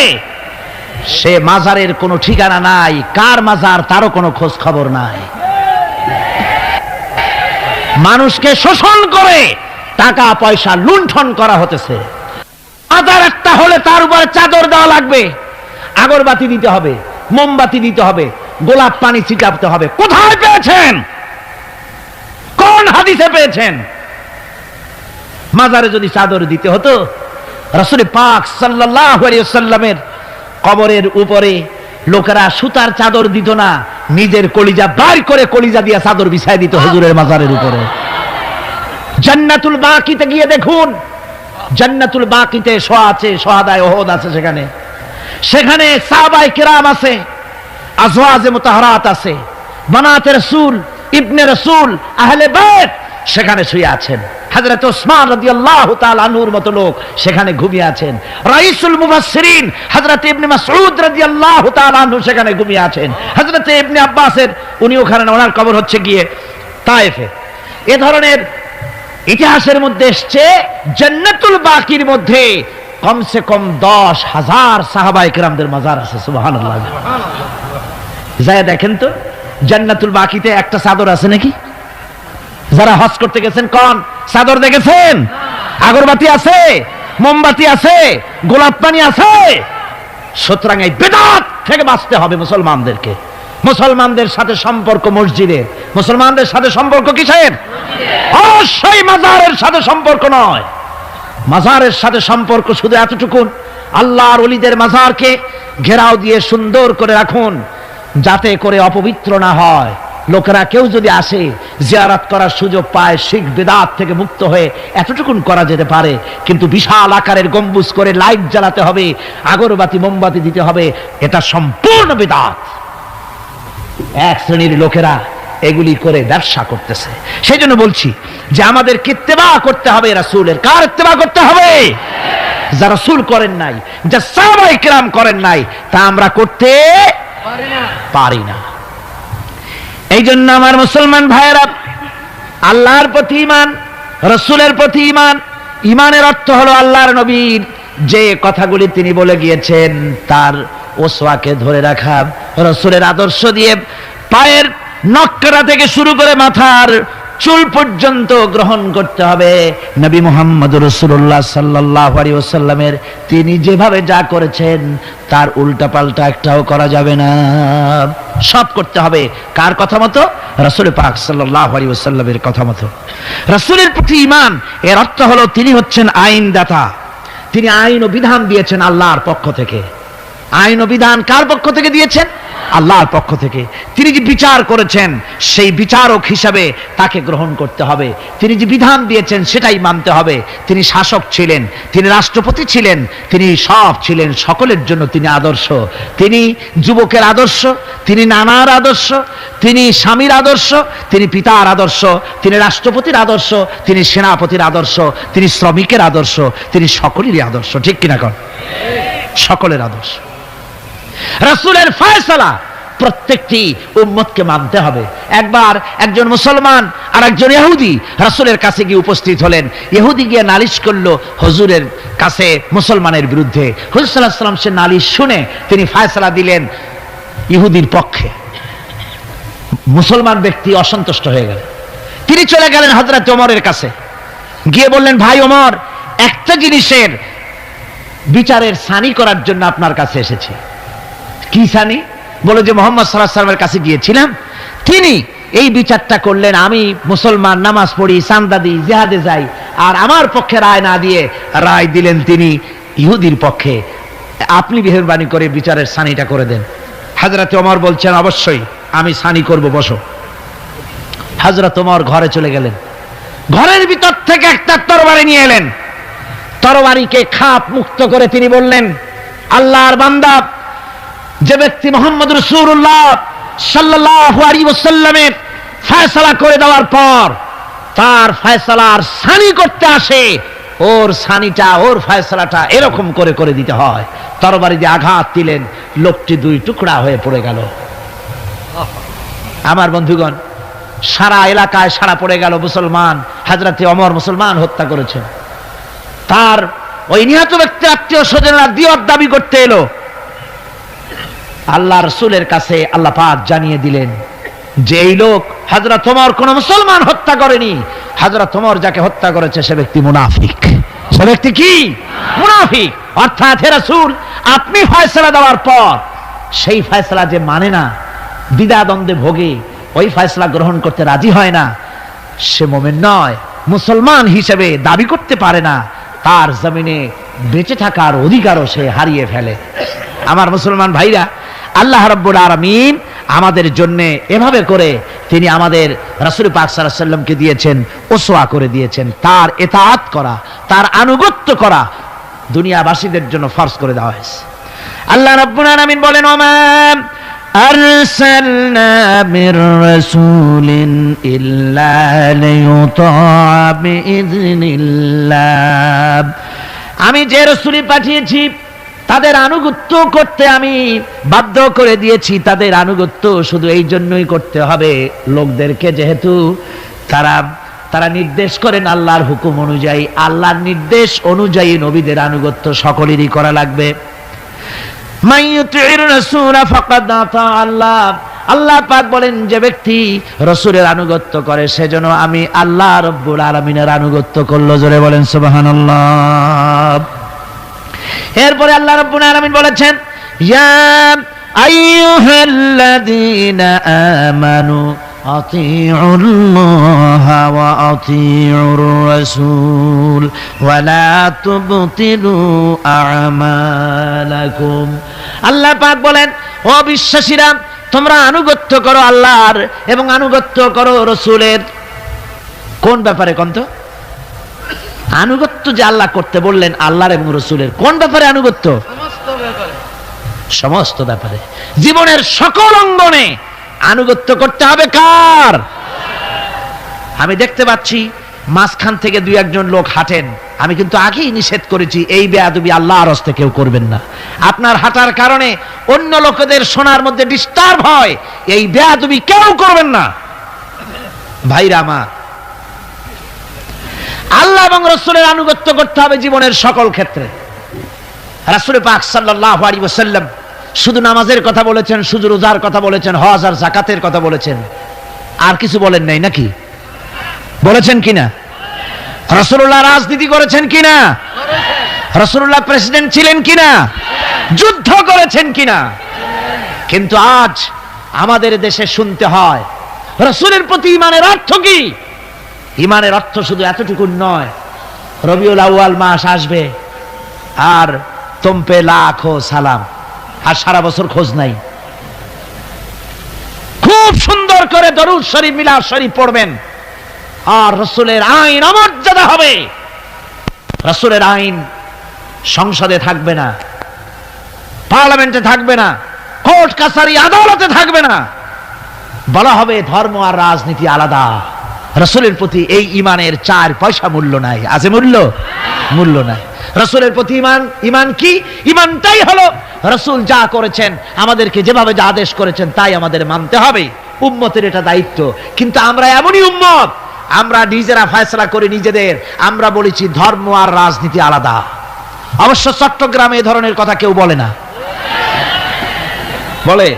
সে মাজারের কোনো ঠিকানা নাই, কার মাজার তারও কোনো খোঁজ খবর নাই। মানুষকে শোষণ করে টাকা পয়সা লুণ্ঠন করা হতেছে। মাজার একটা হলে তার উপরে চাদর দেওয়া লাগবে, আগরবাতি দিতে হবে, মোমবাতি দিতে হবে, গোলাপ পানি ছিটাতে হবে। কোথায় পেয়েছেন? কোন হাদিসে পেয়েছেন? মাজারে যদি চাদর দিতে হতো, রাসূল পাক সাল্লাল্লাহু আলাইহি ওয়াসাল্লামের কবরের উপরে লোকেরা সুতার চাদর দিত না, নিজের কলিজা বার করে কলিজা দিয়ে চাদর বিছায় দিত হুজুরের মাজারের উপরে। জান্নাতুল বাকিতে গিয়ে দেখুন, জান্নাতুল বাকিতে আছে শহাদায়ে উহুদ আছে, সেখানে সাহাবায়ে কেরাম আছে, আজওয়াজে মুতাহহারাত আছে, বানাতে রাসূল, ইবনে রাসূল, আহলে বাইত সেখানে শুয়ে আছেন। হযরত ওসমান রাদিয়াল্লাহু তাআলা আনহুর মতো লোক সেখানে ঘুমিয়ে আছেন। রাইসুল মুফাসসিরিন হযরত ইবনে মাসউদ রাদিয়াল্লাহু তাআলা আনহু সেখানে ঘুমিয়ে আছেন। হযরত ইবনে আব্বাসের উনি ওখানে, ওনার কবর হচ্ছে গিয়ে তায়েফে। এ ধরনের ইতিহাসের মধ্যে এসছে জান্নাতুল বাকির মধ্যে কমসে কম 10,000 সাহাবায়ে কেরামদের মাজার আছে। সুবহানাল্লাহ। যায় দেখেন তো জান্নাতুল বাকিতে একটা চাদর আছে নাকি? যারা হজ করতে গেছেন কোন চাদর দেখেছেন? আগরবাতি আছে, মোমবাতি আছে, গোলাপ পানি আছে। সুতরাং এই বিদআত থেকে বাঁচতে হবে মুসলমানদেরকে। মুসলমানদের সাথে সম্পর্ক মসজিদের, মুসলমানদের সাথে সম্পর্ক কিসের? অবশ্যই মাজারের সাথে সম্পর্ক নয়। মাজারের সাথে সম্পর্ক শুধু এতটুকু, আল্লাহর ওলিদের মাজারকে ঘেরাও দিয়ে সুন্দর করে রাখুন, যাতে করে অপবিত্র না হয়। লোকেরা কেউ যদি আসে জিয়ারত করার সুযোগ পায়, শিরক বিদআত থেকে মুক্ত হয়ে এতটুকুন করা যেতে পারে। কিন্তু বিশাল আকারের গম্বুজ করে লাইট জ্বালাতে হবে, আগরবাতি মোমবাতি দিতে হবে, এটা সম্পূর্ণ বিদআত। এক শ্রেণীর লোকেরা এগুলি করে ব্যবসা করতেছে। সেই জন্য বলছি যে আমাদের ইত্তেবা করতে হবে রাসূলের। কার ইত্তেবা করতে হবে? যারা রাসূল করেন নাই, যা সাহাবায়ে কেরাম করেন নাই, তা আমরা করতে পারি না। এই জন্য আমার মুসলমান ভাইয়েরা, আল্লাহর প্রতি ঈমান, রাসূলের প্রতি ঈমান। ঈমানের অর্থ হলো আল্লাহর নবীর যে কথাগুলি তিনি বলে গিয়েছেন তার ওসওয়াকে ধরে রাখা, রাসূলের আদর্শ দিয়ে পায়ের নখকাটা থেকে শুরু করে মাথার চুল পর্যন্ত গ্রহণ করতে হবে। নবী মুহাম্মদ রাসূলুল্লাহ সাল্লাল্লাহু আলাইহি ওয়াসাল্লামের তিনি যেভাবে যা করেছেন তার উল্টা পাল্টা একটাও করা যাবে না, সব করতে হবে কার কথা মতো? রাসূল পাক সাল্লাল্লাহু আলাইহি ওয়াসাল্লামের কথা মতো। রাসূলের প্রতি ঈমান এর অর্থ হলো তিনি হচ্ছেন আইনদাতা। তিনি আইন ও বিধান দিয়েছেন আল্লাহর পক্ষ থেকে। আইন ও বিধান কার পক্ষ থেকে দিয়েছেন? আল্লাহর পক্ষ থেকে। তিনি যে বিচার করেছেন সেই বিচারক হিসাবে তাকে গ্রহণ করতে হবে। তিনি যে বিধান দিয়েছেন সেটাই মানতে হবে। তিনি শাসক ছিলেন, তিনি রাষ্ট্রপতি ছিলেন, তিনি সব ছিলেন, সকলের জন্য তিনি আদর্শ। তিনি যুবকের আদর্শ, তিনি নানার আদর্শ, তিনি স্বামীর আদর্শ, তিনি পিতার আদর্শ, তিনি রাষ্ট্রপতির আদর্শ, তিনি সেনাপতির আদর্শ, তিনি শ্রমিকের আদর্শ, তিনি সকলেরই আদর্শ। ঠিক কিনা কন? সকলের আদর্শ। রাসূলের ফয়সালা প্রত্যেকটি উম্মতকে মানতে হবে। একবার একজন মুসলমান আর একজন ইহুদি রাসূলের কাছে গিয়ে উপস্থিত হলেন। ইহুদি গিয়ে নালিশ করলো হুজুরের কাছে মুসলমানের বিরুদ্ধে। হুজুর সাল্লাল্লাহু আলাইহি ওয়াসাল্লাম সে নালিশ শুনে তিনি ফয়সালা দিলেন ইহুদির পক্ষে। মুসলমান ব্যক্তি অসন্তুষ্ট হয়ে গেল। তিনি চলে গেলেন হযরত ওমরের কাছে, গিয়ে বললেন, ভাই ওমর, একটা জিনিসের বিচারের সানি করার জন্য আপনার কাছে এসেছি। কি সানি? বলে যে মুহাম্মদ সাল্লাল্লাহু আলাইহি ওয়াসাল্লামের কাছে গিয়েছিলাম, তিনি এই বিচারটা করলেন, আমি মুসলমান, নামাজ পড়ি, চাঁদা দিই, জিহাদে যাই, আর আমার পক্ষে রায় না দিয়ে রায় দিলেন তিনি ইহুদির পক্ষে। আপনি মেহেরবানি করে বিচারের সানিটা করে দেন। হযরত ওমর বলছেন, অবশ্যই আমি সানি করব, বসো। হযরত ওমর ঘরে চলে গেলেন। ঘরের ভিতর থেকে একটা তরবারি নিয়ে এলেন। তরবারিকে খাপ মুক্ত করে তিনি বললেন, আল্লাহর বান্দা, যে ব্যক্তি মুহাম্মদ রাসূলুল্লাহ সাল্লাল্লাহু আলাইহি ওয়াসাল্লামের ফয়সালা করে দেওয়ার পর তার ফয়সালার সানি করতে আসে, ওর সানিটা, ওর ফয়সালাটা এরকম করে করে দিতে হয়। তরবারি দিয়ে আঘাত দিলেন, লোকটি দুই টুকরা হয়ে পড়ে গেল। আমার বন্ধুগণ, সারা এলাকায় সারা পড়ে গেল, মুসলমান, হযরত ওমর মুসলমান হত্যা করেছেন। তার ওই নিহত ব্যক্তির আত্মীয় স্বজনেরা দিয়ত দাবি করতে এলো। আল্লাহ রাসূলের কাছে আল্লাহ পাক জানিয়ে দিলেন যে এই লোক হযরত ওমর কোন মুসলমান হত্যা করেনি, হযরত ওমর যাকে হত্যা করেছে সে ব্যক্তি মুনাফিক। সে ব্যক্তি কি? মুনাফিক। অর্থাৎ হে রাসূল, আপনি ফয়সালা দেওয়ার পর সেই ফয়সালা যে মানে না, দ্বিধাদ্বন্দ্বে ভোগে, ওই ফয়সালা গ্রহণ করতে রাজি হয় না, সে মুমিন নয়, মুসলমান হিসেবে দাবি করতে পারে না, তার জমিনে বেঁচে থাকার অধিকারও সে হারিয়ে ফেলে। আমার মুসলমান ভাইরা, আল্লাহ রাব্বুল আলামিন আমাদের জন্য এভাবে করে তিনি আমাদের রাসূল পাক সাল্লাল্লাহু আলাইহি ওয়াসাল্লামকে দিয়েছেন, উসওয়া করে দিয়েছেন। তার ইতাআত করা, তার আনুগত্য করা দুনিয়াবাসীদের জন্য ফরজ করে দেওয়া হয়েছে। আল্লাহ রাব্বুল আলামিন বলেন, ওমা আরসালনা মির রাসূলিন ইল্লা লিইউতা বিইذনিল্লাহ। আমি যে রাসূল পাঠিয়েছি তাদের আনুগত্য করতে আমি বাধ্য করে দিয়েছি। তাদের আনুগত্য শুধু এই জন্যই করতে হবে লোকদেরকে, যেহেতু তারা নির্দেশ করেন আল্লাহর হুকুম অনুযায়ী। আল্লাহর নির্দেশ অনুযায়ী নবীদের আনুগত্য সকলেরই করা লাগবে। মাইয়ুতির রাসূল ফাকাদ আতা আল্লাহ। আল্লাহ পাক বলেন, যে ব্যক্তি রাসূলের আনুগত্য করে সেজন্য আমি আল্লাহ রাব্বুল আলামিনের আনুগত্য করলো। জোরে বলেন সুবহানাল্লাহ। এরপরে আল্লাহ রাব্বুল আলামিন বলেছেন, ইয়া আইয়ুহাল্লাযীনা আমানু আতিউল্লাহা ওয়া আতিউর রাসূল ওয়া লা তুবতিলু আমালাকুম। আল্লাহ পাক বলেন, ও বিশ্বাসীরা, তোমরা আনুগত্য করো আল্লাহর এবং আনুগত্য করো রাসূলের। কোন ব্যাপারে কোন তো? আনুগত্য যে আল্লাহ করতে বললেন আল্লাহর এবং রাসূলের, কোন ব্যাপারে আনুগত্য? সমস্ত ব্যাপারে, জীবনের সকল অঙ্গনে আনুগত্য করতে হবে। কার? আমি দেখতে পাচ্ছি মাঝখান থেকে দুই একজন লোক হাঁটেন, আমি কিন্তু আগেই নিষেধ করেছি এই বেয়াদবি আল্লাহর হস্তে কেউ করবেন না। আপনার হাঁটার কারণে অন্য লোকেদের শোনার মধ্যে ডিস্টার্ব হয়, এই বেয়াদবি কেউ করবেন না। ভাইরা আমার, আল্লাহ এবং রাসূলের আনুগত্য করতে হবে জীবনের সকল ক্ষেত্রে। রাসূল পাক সাল্লাল্লাহু আলাইহি ওয়াসাল্লাম শুধু নামাজের কথা বলেছেন, শুধু রোজার কথা বলেছেন, হজ আর যাকাতের কথা বলেছেন, আর কিছু বলেন নাই নাকি? বলেছেন কিনা? রাসূলুল্লাহ রাজনীতি করেছেন কিনা? রাসূলুল্লাহ প্রেসিডেন্ট ছিলেন কিনা? যুদ্ধ করেছেন কিনা? কিন্তু আজ আমাদের দেশে শুনতে হয় রাসূলের প্রতি ঈমানের অর্থ কি? ঈমানের অর্থ শুধু এতটুকু নয়, রবিউল আউয়াল মাস আসবে আর তোমপে লাখো সালাম, আর সারা বছর খোঁজ নাই। খুব সুন্দর করে দরুদ শরীফ, মিলাদ শরীফ পড়বেন, আর রাসূলের আইন অমর্যাদা হবে। রাসূলের আইন সংসদে থাকবে না, পার্লামেন্টে থাকবে না, কোর্ট কাছারি আদালতে থাকবে না। বলা হবে ধর্ম আর রাজনীতি আলাদা। রাসূলের প্রতি এই ঈমানের 4 পয়সা মূল্য নাই। আছে মূল্য? মূল্য নাই। রাসূলের প্রতি ঈমান কি? ঈমানটাই হলো রাসূল যা করেছেন, আমাদেরকে যেভাবে যা আদেশ করেছেন তাই আমাদের মানতে হবে। উম্মতের এটা দায়িত্ব। কিন্তু আমরা এমনই উম্মত, আমরা নিজেরা ফয়সালা করি নিজেদের। আমরা বলেছি ধর্ম আর রাজনীতি আলাদা। অবশ্য চট্টগ্রামে এই ধরনের কথা কেউ বলে না, বলে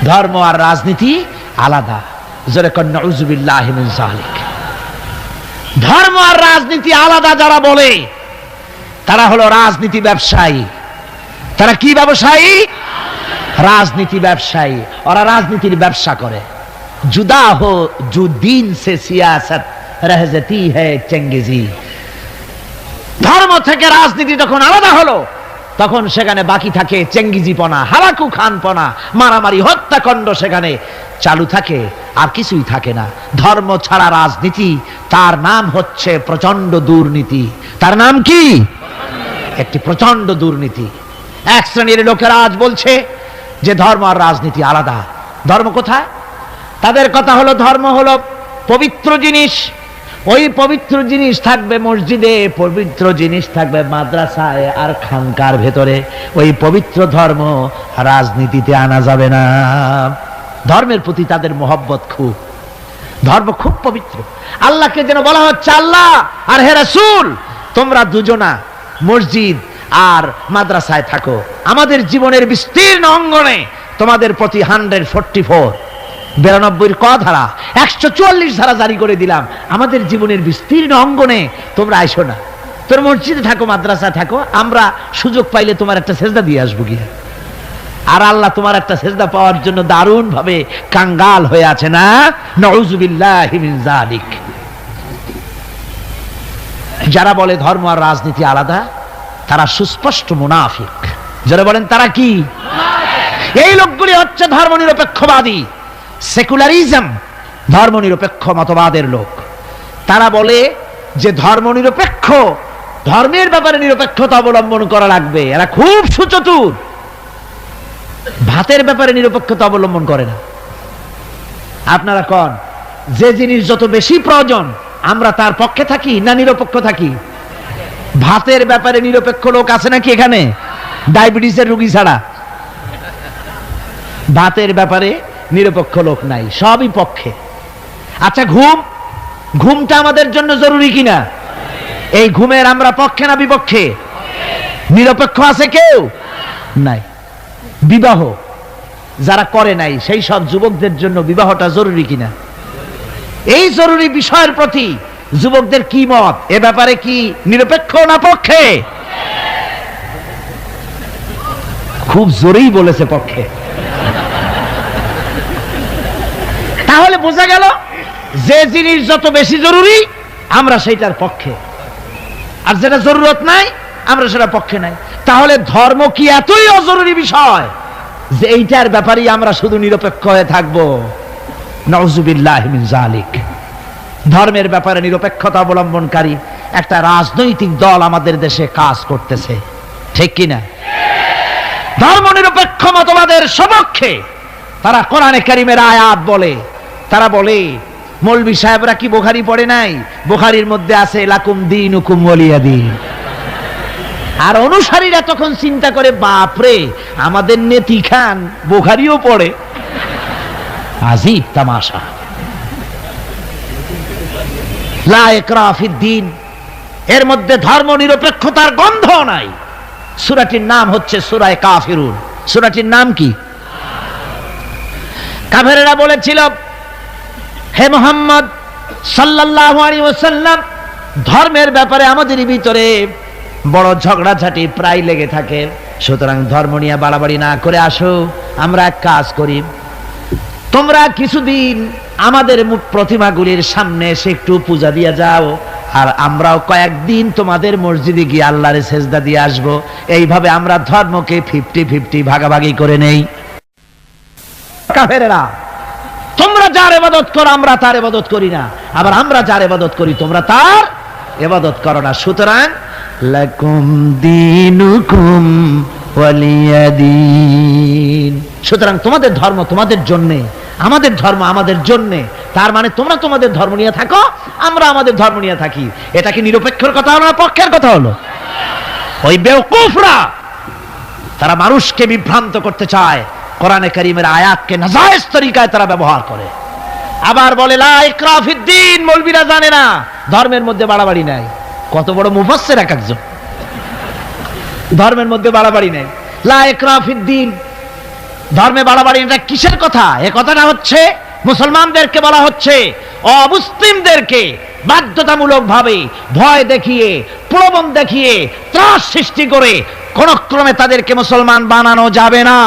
ধর্ম আর রাজনীতি আলাদা। জোরে কন নাউযুবিল্লাহি মিন যালিক। ধর্ম আর রাজনীতি আলাদা যারা বলে তারা হলো রাজনীতি ব্যবসায়ী। তারা কি ব্যবসায়ী? রাজনীতি ব্যবসায়ী। ওরা রাজনীতির ব্যবসা করে। जुदा हो जो दीन से सियासत रह जाती है चंगेजी। ধর্ম থেকে রাজনীতি যখন আলাদা হলো তখন সেখানে বাকি থাকে চেঙ্গিজিপনা, হারাকু খানপনা, মারামারি, হত্যাকাণ্ড সেখানে চালু থাকে, আর কিছুই থাকে না। ধর্ম ছাড়া রাজনীতি, তার নাম হচ্ছে প্রচন্ড দুর্নীতি। তার নাম কি? একটি প্রচন্ড দুর্নীতি। এক শ্রেণীর লোকেরা আজ বলছে যে ধর্ম আর রাজনীতি আলাদা। ধর্ম কোথায়? তাদের কথা হলো ধর্ম হলো পবিত্র জিনিস। ওই পবিত্র জিনিস থাকবে মসজিদে, পবিত্র জিনিস থাকবে মাদ্রাসায় আর খানকার ভেতরে। ওই পবিত্র ধর্ম রাজনীতিতে আনা যাবে না। ধর্মের প্রতি তাদের মহব্বত খুব। ধর্ম খুব পবিত্র। আল্লাহকে যেন বলা হচ্ছে, আল্লাহ আর হে রাসূল তোমরা দুজনা মসজিদ আর মাদ্রাসায় থাকো, আমাদের জীবনের বিস্তীর্ণ অঙ্গনে তোমাদের প্রতি 144 92 ক ধারা 144 ধারা জারি করে দিলাম। আমাদের জীবনের বিস্তীর্ণ অঙ্গনে তোমরা আইসো না, তোর মসজিদে থাকো, মাদ্রাসায় থাকো, আমরা সুযোগ পাইলে তোমার একটা সেজদা দিয়ে আসবো গিয়া। আর আল্লাহ তোমার একটা সেজদা পাওয়ার জন্য দারুণ ভাবে কাঙ্গাল হয়ে আছে না? নাউযুবিল্লাহি মিন যালিক। যারা বলে ধর্ম আর রাজনীতি আলাদা, তারা সুস্পষ্ট মুনাফিক। যারা বলেন তারা কি? এই লোকগুলি হচ্ছে ধর্মনিরপেক্ষবাদী, সেকুলারিজম, ধর্মনিরপেক্ষ মতবাদের লোক। তারা বলে যে ধর্মনিরপেক্ষ, ধর্মের ব্যাপারে নিরপেক্ষতা অবলম্বন করা লাগবে। এরা খুব সুচতুর, ভাতের ব্যাপারে নিরপেক্ষতা অবলম্বন করে না। আপনারা কোন যে জিনিস যত বেশি প্রয়োজন আমরা তার পক্ষে থাকি না নিরপেক্ষ থাকি? ভাতের ব্যাপারে নিরপেক্ষ লোক আছে নাকি এখানে? ডায়াবেটিসের রোগী ছাড়া ভাতের ব্যাপারে নিরপেক্ষ লোক নাই, সবই পক্ষে। আচ্ছা, ঘুমটা আমাদের জন্য জরুরি কিনা? এই ঘুমের আমরা পক্ষে না বিপক্ষে? নিরপেক্ষ আছে কেউ নাই। বিবাহ যারা করে নাই সেই সব যুবকদের জন্য বিবাহটা জরুরি কিনা? এই জরুরি বিষয়ের প্রতি যুবকদের কি মত? এ ব্যাপারে কি নিরপেক্ষ না পক্ষে? খুব জোরেই বলেছে পক্ষে। তাহলে বোঝা গেল যে জিনিস যত বেশি জরুরি আমরা সেইটার পক্ষে, আর যেটা জরুরত নাই আমরা সেটা পক্ষে নাই। তাহলে ধর্ম কি এতই অজরুরি বিষয় যে এইটার ব্যাপারেই আমরা শুধু নিরপেক্ষ হয়ে থাকবো? নাউযুবিল্লাহি মিন যালিক। ধর্মের ব্যাপারে নিরপেক্ষতা অবলম্বনকারী একটা রাজনৈতিক দল আমাদের দেশে কাজ করতেছে, ঠিক কিনা? ধর্ম নিরপেক্ষ মতবাদের সপক্ষে তারা কোরআনে কারীমের আয়াত বলে। তারা বলে মৌলভী সাহেবরা কি বুখারী পড়ে নাই? বুখারীর মধ্যে আছে লাকুম দীনুকুম ওয়ালিয়া দীন। আর অনুসারীরা তখন চিন্তা করে, বাপরে, আমাদের নেতি খান বুখারীও পড়ে, আজীব তামাশা। লা ইকরাহা ফিদ্দীন, এর মধ্যে ধর্ম নিরপেক্ষতার গন্ধ নাই। সূরাটির নাম হচ্ছে সূরা কাফিরুন। সূরাটির নাম কি? কাফেরেরা বলেছিল, হে মুহাম্মদ সাল্লাল্লাহু আলাইহি ওয়াসাল্লাম, ধর্মের ব্যাপারে আমাদের ভিতরে বড় ঝগড়াঝাটি প্রায় লেগে থাকে, সুতরাং ধর্ম নিয়ে বাড়াবাড়ি না করে আসো, আমরা এক কাজ করি, তোমরা কিছুদিন আমাদের প্রতিমাগুলির সামনে এসে একটু পূজা দিয়ে যাও, আর আমরাও কয়েকদিন তোমাদের মসজিদে গিয়ে আল্লাহর সেজদা দিয়ে আসবো। এইভাবে আমরা ধর্মকে 50-50 ভাগাভাগি করে নেই। কাফেরেরা, তোমরা যার ইবাদত করো আমরা তার ইবাদত করি না, আবার আমরা যার ইবাদত করি তোমরা তার ইবাদত করো না, সুতরাং লাকুম দীনুকুম ওয়ালিয়া দীন। সুতরাং তোমাদের ধর্ম তোমাদের জন্যে, আমাদের ধর্ম আমাদের জন্যে। তার মানে তোমরা তোমাদের ধর্ম নিয়ে থাকো, আমরা আমাদের ধর্ম নিয়ে থাকি। এটা কি নিরপেক্ষের কথা হলো না পক্ষের কথা হলো? ওই বেওকুফরা তারা মানুষকে বিভ্রান্ত করতে চায়, কোরআনে কারীমের আয়াতকে নাজায়েজ তরিকায় তারা ব্যবহার করে। আবার বলে লা ইকরাহা ফিদ্দীন, মৌলবীরা জানে না ধর্মের মধ্যে বাড়াবাড়ি নাই। কত বড় মুফাসসির এক একজন! ধর্মের মধ্যে বাড়াবাড়ি নাই, লা ইকরাহা ফিদ্দীন, ধর্মে বাড়াবাড়ি। এটা কিসের কথা? এ কথাটা হচ্ছে মুসলমানদেরকে বলা হচ্ছে, অমুসলিমদেরকে বাধ্যতামূলক ভাবে ভয় দেখিয়ে, প্রলোভন দেখিয়ে, ত্রাস সৃষ্টি করে কোন ক্রমে তাদেরকে মুসলমান বানানো যাবে না।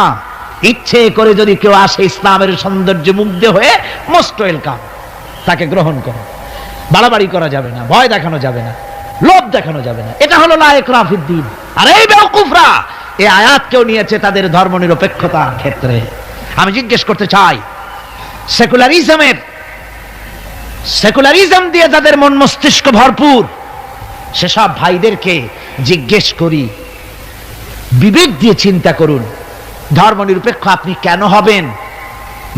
ইচ্ছে করে যদি কেউ আসে ইসলামের সৌন্দর্যে মুগ্ধ হয়ে, মোস্ট ওয়েলকাম, তাকে গ্রহণ করো। বাড়াবাড়ি করা যাবে না, ভয় দেখানো যাবে না, লোভ দেখানো যাবে না। এটা হলো লা ইকরাহা ফিদ্দীন। আর এই বেওকুফরা এই আয়াতকেও নিয়েছে তাদের ধর্ম নিরপেক্ষতার ক্ষেত্রে। আমি জিজ্ঞেস করতে চাই, সেকুলারিজম দিয়ে যাদের মন মস্তিষ্ক ভরপুর, সেসব ভাইদেরকে জিজ্ঞেস করি, বিবেক দিয়ে চিন্তা করুন, ধর্ম নিরপেক্ষ আপনি কেন হবেন?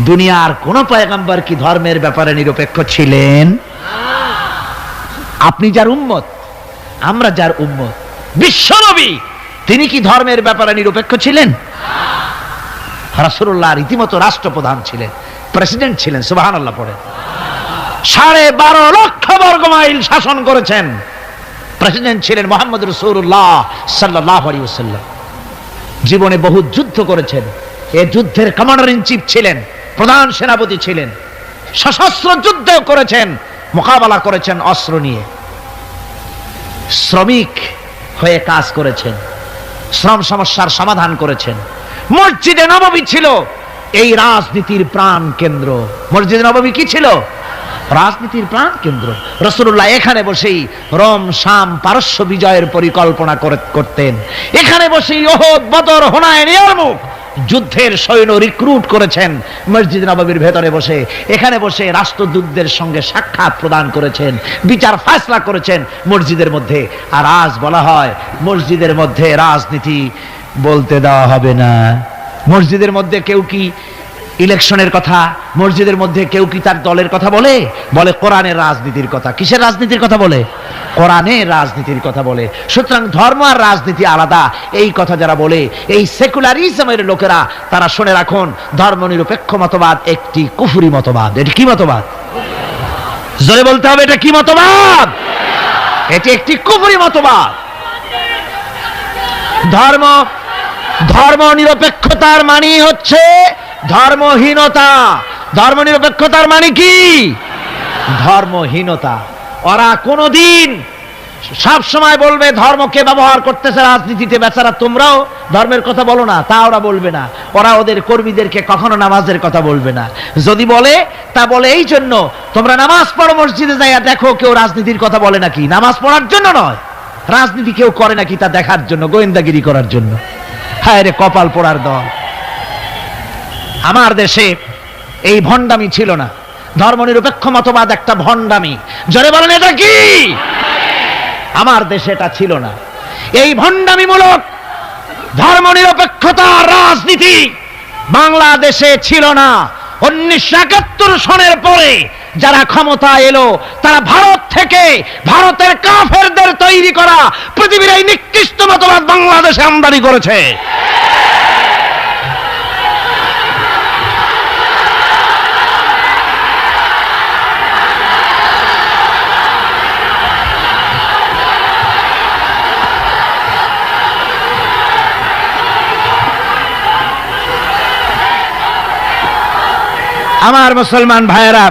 দুনিয়ার কোন পয়গম্বর কি ধর্মের ব্যাপারে নিরপেক্ষ ছিলেন? আপনি যার উম্মত, আমরা যার উম্মত, বিশ্বনবী তিনি কি ধর্মের ব্যাপারে নিরপেক্ষ ছিলেন? রাসূলুল্লাহ রীতিমতো রাষ্ট্রপ্রধান ছিলেন, প্রেসিডেন্ট ছিলেন, সুবহানাল্লাহ পড়ে। 12.5 লক্ষ বর্গ মাইল শাসন করেছেন, প্রেসিডেন্ট ছিলেন মুহাম্মদ রাসূলুল্লাহ সাল্লাল্লাহু আলাইহি ওয়াসাল্লাম। জীবনে বহু যুদ্ধ করেছেন, এই যুদ্ধের কমান্ডার ইন চিফ ছিলেন, প্রধান সেনাপতি ছিলেন, সশস্ত্র যুদ্ধ করেছেন, মোকাবেলা করেছেন অস্ত্র নিয়ে। শ্রমিক হয়ে কাজ করেছেন, শ্রম সমস্যার সমাধান করেছেন। মসজিদে নববী ছিল এই রাজনীতির প্রাণ কেন্দ্র। মসজিদে নববী কি ছিল? রাজনীতির প্রাণ কেন্দ্র। রাসূলুল্লাহ এখানে বসেই রোম, শাম, পারস্য বিজয়ের পরিকল্পনা করতেন। এখানে বসেই উহুদ, বদর, হুনাইন, ইয়ারমুক যুদ্ধের সৈন্য রিক্রুট করেছেন মসজিদ নববীর ভেতরে বসে, এখানে বসে রাষ্ট্রদূতদের সঙ্গে সাক্ষাৎ প্রদান করেছেন, বিচার ফায়সালা করেছেন মসজিদের মধ্যে। আর আজ বলা হয় মসজিদের মধ্যে রাজনীতি বলতে দেওয়া হবে না। মসজিদের মধ্যে কেউ কি ইলেকশনের কথা, মসজিদের মধ্যে কেউ কি তার দলের কথা বলে? বলে কোরআনের রাজনীতির কথা। কিসের রাজনীতির কথা বলে? কোরআনের রাজনীতির কথা বলে। সুতরাং ধর্ম আর রাজনীতি আলাদা, এই কথা যারা বলে, এই সেকুলারিজমের লোকেরা, তারা শুনে রাখুন, ধর্মনিরপেক্ষ মতবাদ একটি কুফরি মতবাদ। এটি কি মতবাদ? জোরে বলতে হবে, এটা কি মতবাদ? এটি একটি কুফরি মতবাদ। ধর্ম নিরপেক্ষতার মানে হচ্ছে ধর্মহীনতা। ধর্মনিরপেক্ষতার মানে কি? ধর্মহীনতা। ওরা কোনদিন সব সময় বলবে ধর্মকে ব্যবহার করতেছে রাজনীতিতে। বেচারা তোমরাও ধর্মের কথা বলো না, তা ওরা বলবে না। ওরা ওদের কর্মীদেরকে কখনো নামাজের কথা বলবে না। যদি বলে, তা বলে এই জন্য, তোমরা নামাজ পড়ো মসজিদে যাইয়া দেখো কেউ রাজনীতির কথা বলে নাকি। নামাজ পড়ার জন্য নয়, রাজনীতি কেউ করে নাকি তা দেখার জন্য, গোয়েন্দাগিরি করার জন্য। হায় রে কপাল পোড়ার দল। আমার দেশে এই ভণ্ডামি ছিল না। ধর্মনিরপেক্ষ মতবাদ একটা ভণ্ডামি। জোরে বলেন, এটা কি? আমার দেশে এটা ছিল না। এই ভণ্ডামিমূলক ধর্মনিরপেক্ষতা রাজনীতি বাংলাদেশে ছিল না। 1971 সনের পরে যারা ক্ষমতা এলো, তারা ভারত থেকে, ভারতের কাফেরদের তৈরি করা পৃথিবীর এই নিকৃষ্ট মতবাদ বাংলাদেশে আমদানি করেছে। আমার মুসলমান ভাইয়েরা,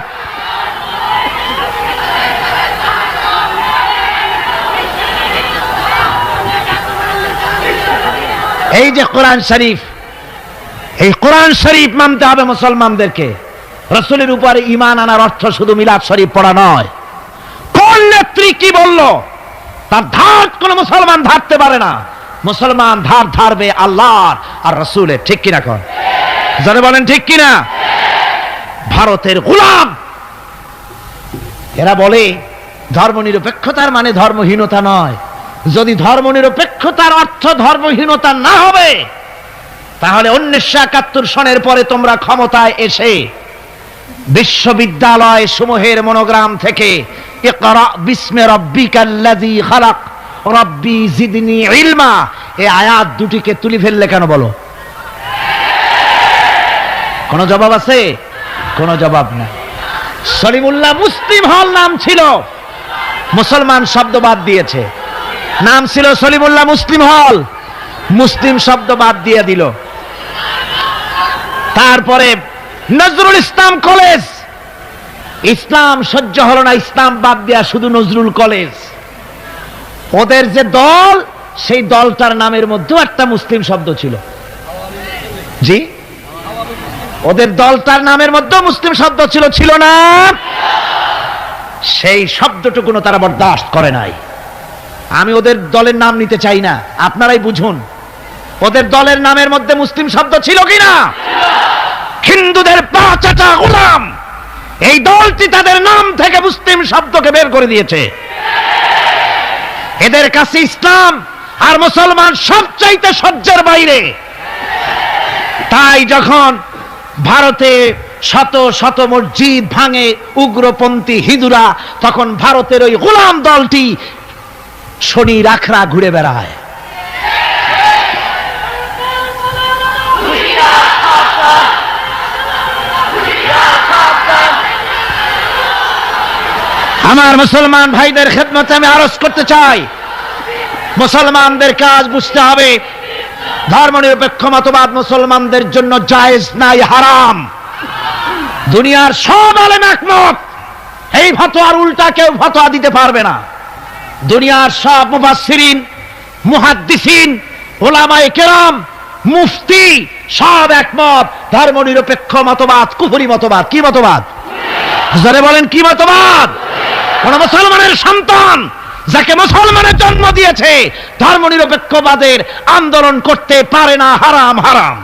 এই যে কোরআন শরীফ, এই কোরআন শরীফ মানতে হবে মুসলমানদেরকে। রাসূলের উপরে ঈমান আনার অর্থ শুধু মিলাদ শরীফ পড়া নয়। কোন নেত্রী কি বলল, তার ধার কোন মুসলমান ধারতে পারে না। মুসলমান ধার ধারবে আল্লাহর আর রাসূলের। ঠিক কিনা? কোন যারা বলেন ঠিক কিনা? ভারতের গোলাম এরা বলে ধর্মনিরপেক্ষতার মানে ধর্মহীনতা নয়। যদি ধর্মনিরপেক্ষতার অর্থ ধর্মহীনতা না হবে, তাহলে 1971 সনের পরে তোমরা ক্ষমতায় এসে বিশ্ববিদ্যালয় সমূহের মনোগ্রাম থেকে ইকরা বিস্মি রাব্বিকাল্লাযী খালাক রাব্বি জিদনি ইলমা, এই আয়াত দুটিকে তুলে ফেললে কেন বলো? কোন জবাব আছে? কোন জবাব নাই। সলিমুল্লাহ মুসলিম হল নাম ছিল, মুসলমান শব্দ বাদ দিয়েছে। নাম ছিল সলিমুল্লাহ মুসলিম হল, মুসলিম শব্দ বাদ দিয়ে দিল। তারপরে নজরুল ইসলাম কলেজ, ইসলাম সহ্য হলো না, ইসলাম বাদ দেয়া শুধু নজরুল কলেজ। ওদের যে দল, সেই দলটার নামের মধ্যেও একটা মুসলিম শব্দ ছিল। জি, ওদের দলটার নামের মধ্যে মুসলিম শব্দ ছিল, ছিল না? সেই শব্দটুকুনো তারা বরদাস্ত করে নাই। আমি ওদের দলের নাম নিতে চাই না, আপনারাই বুঝুন ওদের দলের নামের মধ্যে মুসলিম শব্দ ছিল কিনা। হিন্দুদের পাঁচাটা গোলাম, এই দলটি তাদের নাম থেকে মুসলিম শব্দকে বের করে দিয়েছে। এদের কাছে ইসলাম আর মুসলমান সবচাইতে সহ্যের বাইরে। তাই যখন ভারতে শত শত মসজিদ ভাঙে উগ্রপন্থী হিন্দুরা, তখন ভারতের ওই গোলাম দলটি শনি রাখরা ঘুরে বেড়ায়। আমার মুসলমান ভাইদের খেদমতে আমি আরজ করতে চাই, মুসলমানদের কাজ বুঝতে হবে। ধর্মনিরপেক্ষ মতবাদ মুসলমানদের জন্য জায়েজ নাই, হারাম। দুনিয়ার সব আলেম একমত, এই ফতোয়ার উল্টা কেউ ফতোয়া দিতে পারবে না। দুনিয়ার সব মুফাসসিরিন, মুহাদ্দিসিন, উলামায়ে কেরাম, মুফতি সব একমত, ধর্মনিরপেক্ষ মতবাদ কুফরি মতবাদ। কি মতবাদ? যারা বলেন কি মতবাদ? কোন মুসলমানের সন্তান যাকে মুসলমানের জন্ম দিয়েছে ধর্মনিরপেক্ষবাদের আন্দোলন করতে পারে না, হারাম হারাম।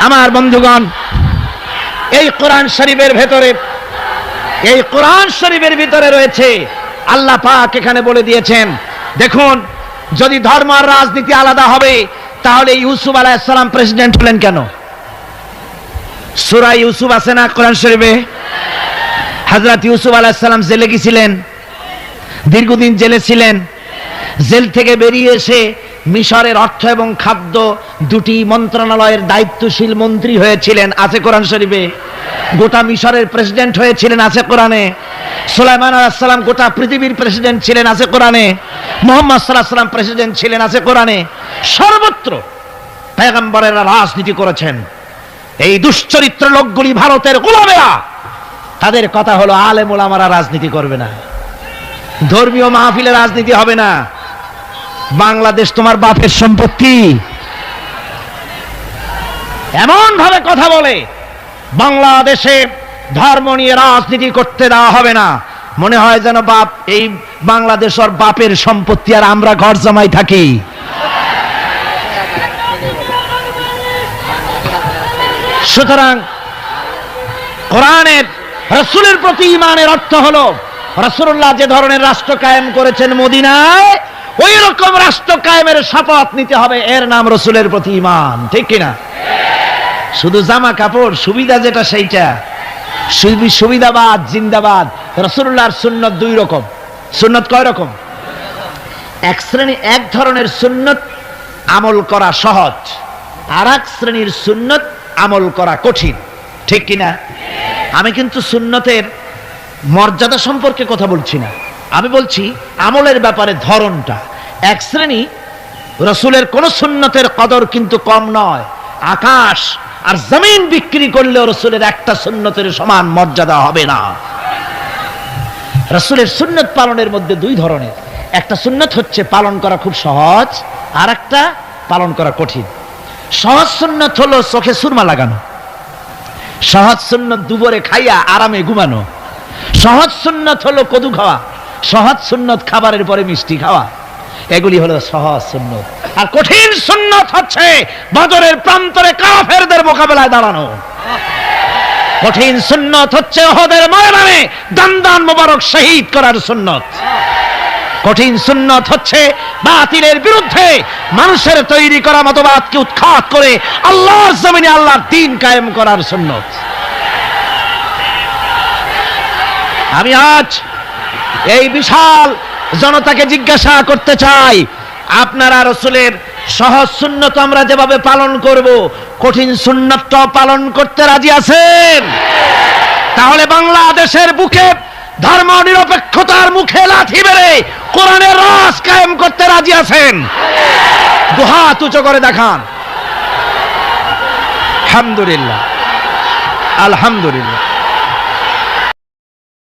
আমার বন্ধুগণ, এই কোরআন শরীফের ভিতরে রয়েছে, আল্লাহ পাক এখানে বলে দিয়েছেন, দেখুন, যদি ধর্ম আর রাজনীতি আলাদা হবে তাহলে ইউসুফ আলাইহিস সালাম প্রেসিডেন্ট হলেন কেন? সূরা ইউসুফ আছে না কোরআন শরীফে? হযরত ইউসুফ আলাইহিস সালাম জেলে গিয়েছিলেন, দীর্ঘদিন জেলে ছিলেন। জেল থেকে বেরিয়ে এসে মিশরের অর্থ এবং খাদ্য দুটি মন্ত্রণালয়ের দায়িত্বশীল মন্ত্রী হয়েছিলেন, আছে কোরআন শরীফে। গোটা মিশরের প্রেসিডেন্ট হয়েছিলেন, আছে কোরআনে। সুলাইমান আলাইহিস সালাম গোটা পৃথিবীর প্রেসিডেন্ট ছিলেন, আছে কোরআনে। মুহাম্মদ সাল্লাল্লাহু আলাইহি ওয়াসাল্লাম প্রেসিডেন্ট ছিলেন, আছে কোরআনে। সর্বত্র পয়গম্বরেরা রাজনীতি করেছেন। এই দুশ্চরিত্র লোকগুলি ভারতের গোলামেরা, তাদের কথা হলো আলেম ওলামারা রাজনীতি করবে না, ধর্মীয় মাহফিলে রাজনীতি হবে না, বাংলাদেশ তোমার বাপের সম্পত্তি, এমন ভাবে কথা বলে বাংলাদেশে ধর্ম নিয়ে রাজনীতি করতে দেওয়া হবে না। মনে হয় যেন বাপ এই বাংলাদেশ ওর বাপের সম্পত্তি আর আমরা ঘর জামাই থাকি। সুতরাং কোরআনের রাসূলের প্রতি ঈমানের অর্থ হলো, রাসূলুল্লাহ যে ধরনের রাষ্ট্র কায়েম করেছেন মদিনায়, ওই রকম রাষ্ট্র কায়েমের শপথ নিতে হবে, এর নাম রাসূলের প্রতি ঈমান, ঠিক কিনা? শুধু জামা কাপড় সুবিধা যেটা সেইটা, সুবিধাবাদ জিন্দাবাদ। রাসূলুল্লাহর সুন্নত দুই রকম। সুন্নত কয় রকম? এক ধরনের সুন্নত আমল করা সহজ, আর এক শ্রেণীর সুন্নত আমল করা কঠিন, ঠিক কিনা? আমি কিন্তু সুন্নতের মর্যাদা সম্পর্কে কথা বলছি না, আমি বলছি আমলের ব্যাপারে ধরনটা। এক শ্রেণী রাসূলের কোন সুন্নতের কদর কিন্তু কম নয়, আকাশ আর জমিন বিক্রি করলেও রাসূলের একটা সুন্নতের সমান মর্যাদা হবে না। রাসূলের সুন্নত পালনের মধ্যে দুই ধরনের, একটা সুন্নত হচ্ছে পালন করা খুব সহজ, আর একটা পালন করা কঠিন। সহজ সুন্নত হলো চোখে সুরমা লাগানো, সহজ সুন্নত দুপুরে খাইয়া আরামে ঘুমানো, সহজ সুন্নত হলো কদু খাওয়া, সহজ সুন্নত খাবারের পরে মিষ্টি খাওয়া, এগুলি হলো সহজ সুন্নত। আর কঠিন সুন্নত হচ্ছে বদরের প্রান্তরে কাফেরদের মোকাবেলায় দাঁড়ানো। কঠিন সুন্নত হচ্ছে উহুদের ময়দানে দান মোবারক শহীদ করার সুন্নত। কঠিন সুন্নত হচ্ছে বাতিলের বিরুদ্ধে মানুষের তৈরি করা মতবাদকে উৎখাত করে আল্লাহর জমিনে আল্লাহর দ্বীন কায়েম করার সুন্নত। আমি আজ এই বিশাল জনতাকে জিজ্ঞাসা করতে চাই, আপনারা রাসূলের সহজ সুন্নত আমরা যেভাবে পালন করব, কঠিন সুন্নতটা পালন করতে রাজি আছেন? তাহলে বাংলাদেশের বুকে ধর্ম নিরপেক্ষতার মুখে লাথি মেরে কোরআনের রাজ কায়েম করতে রাজি আছেন? দুহাত উঁচু করে দেখান। আলহামদুলিল্লাহ, আলহামদুলিল্লাহ।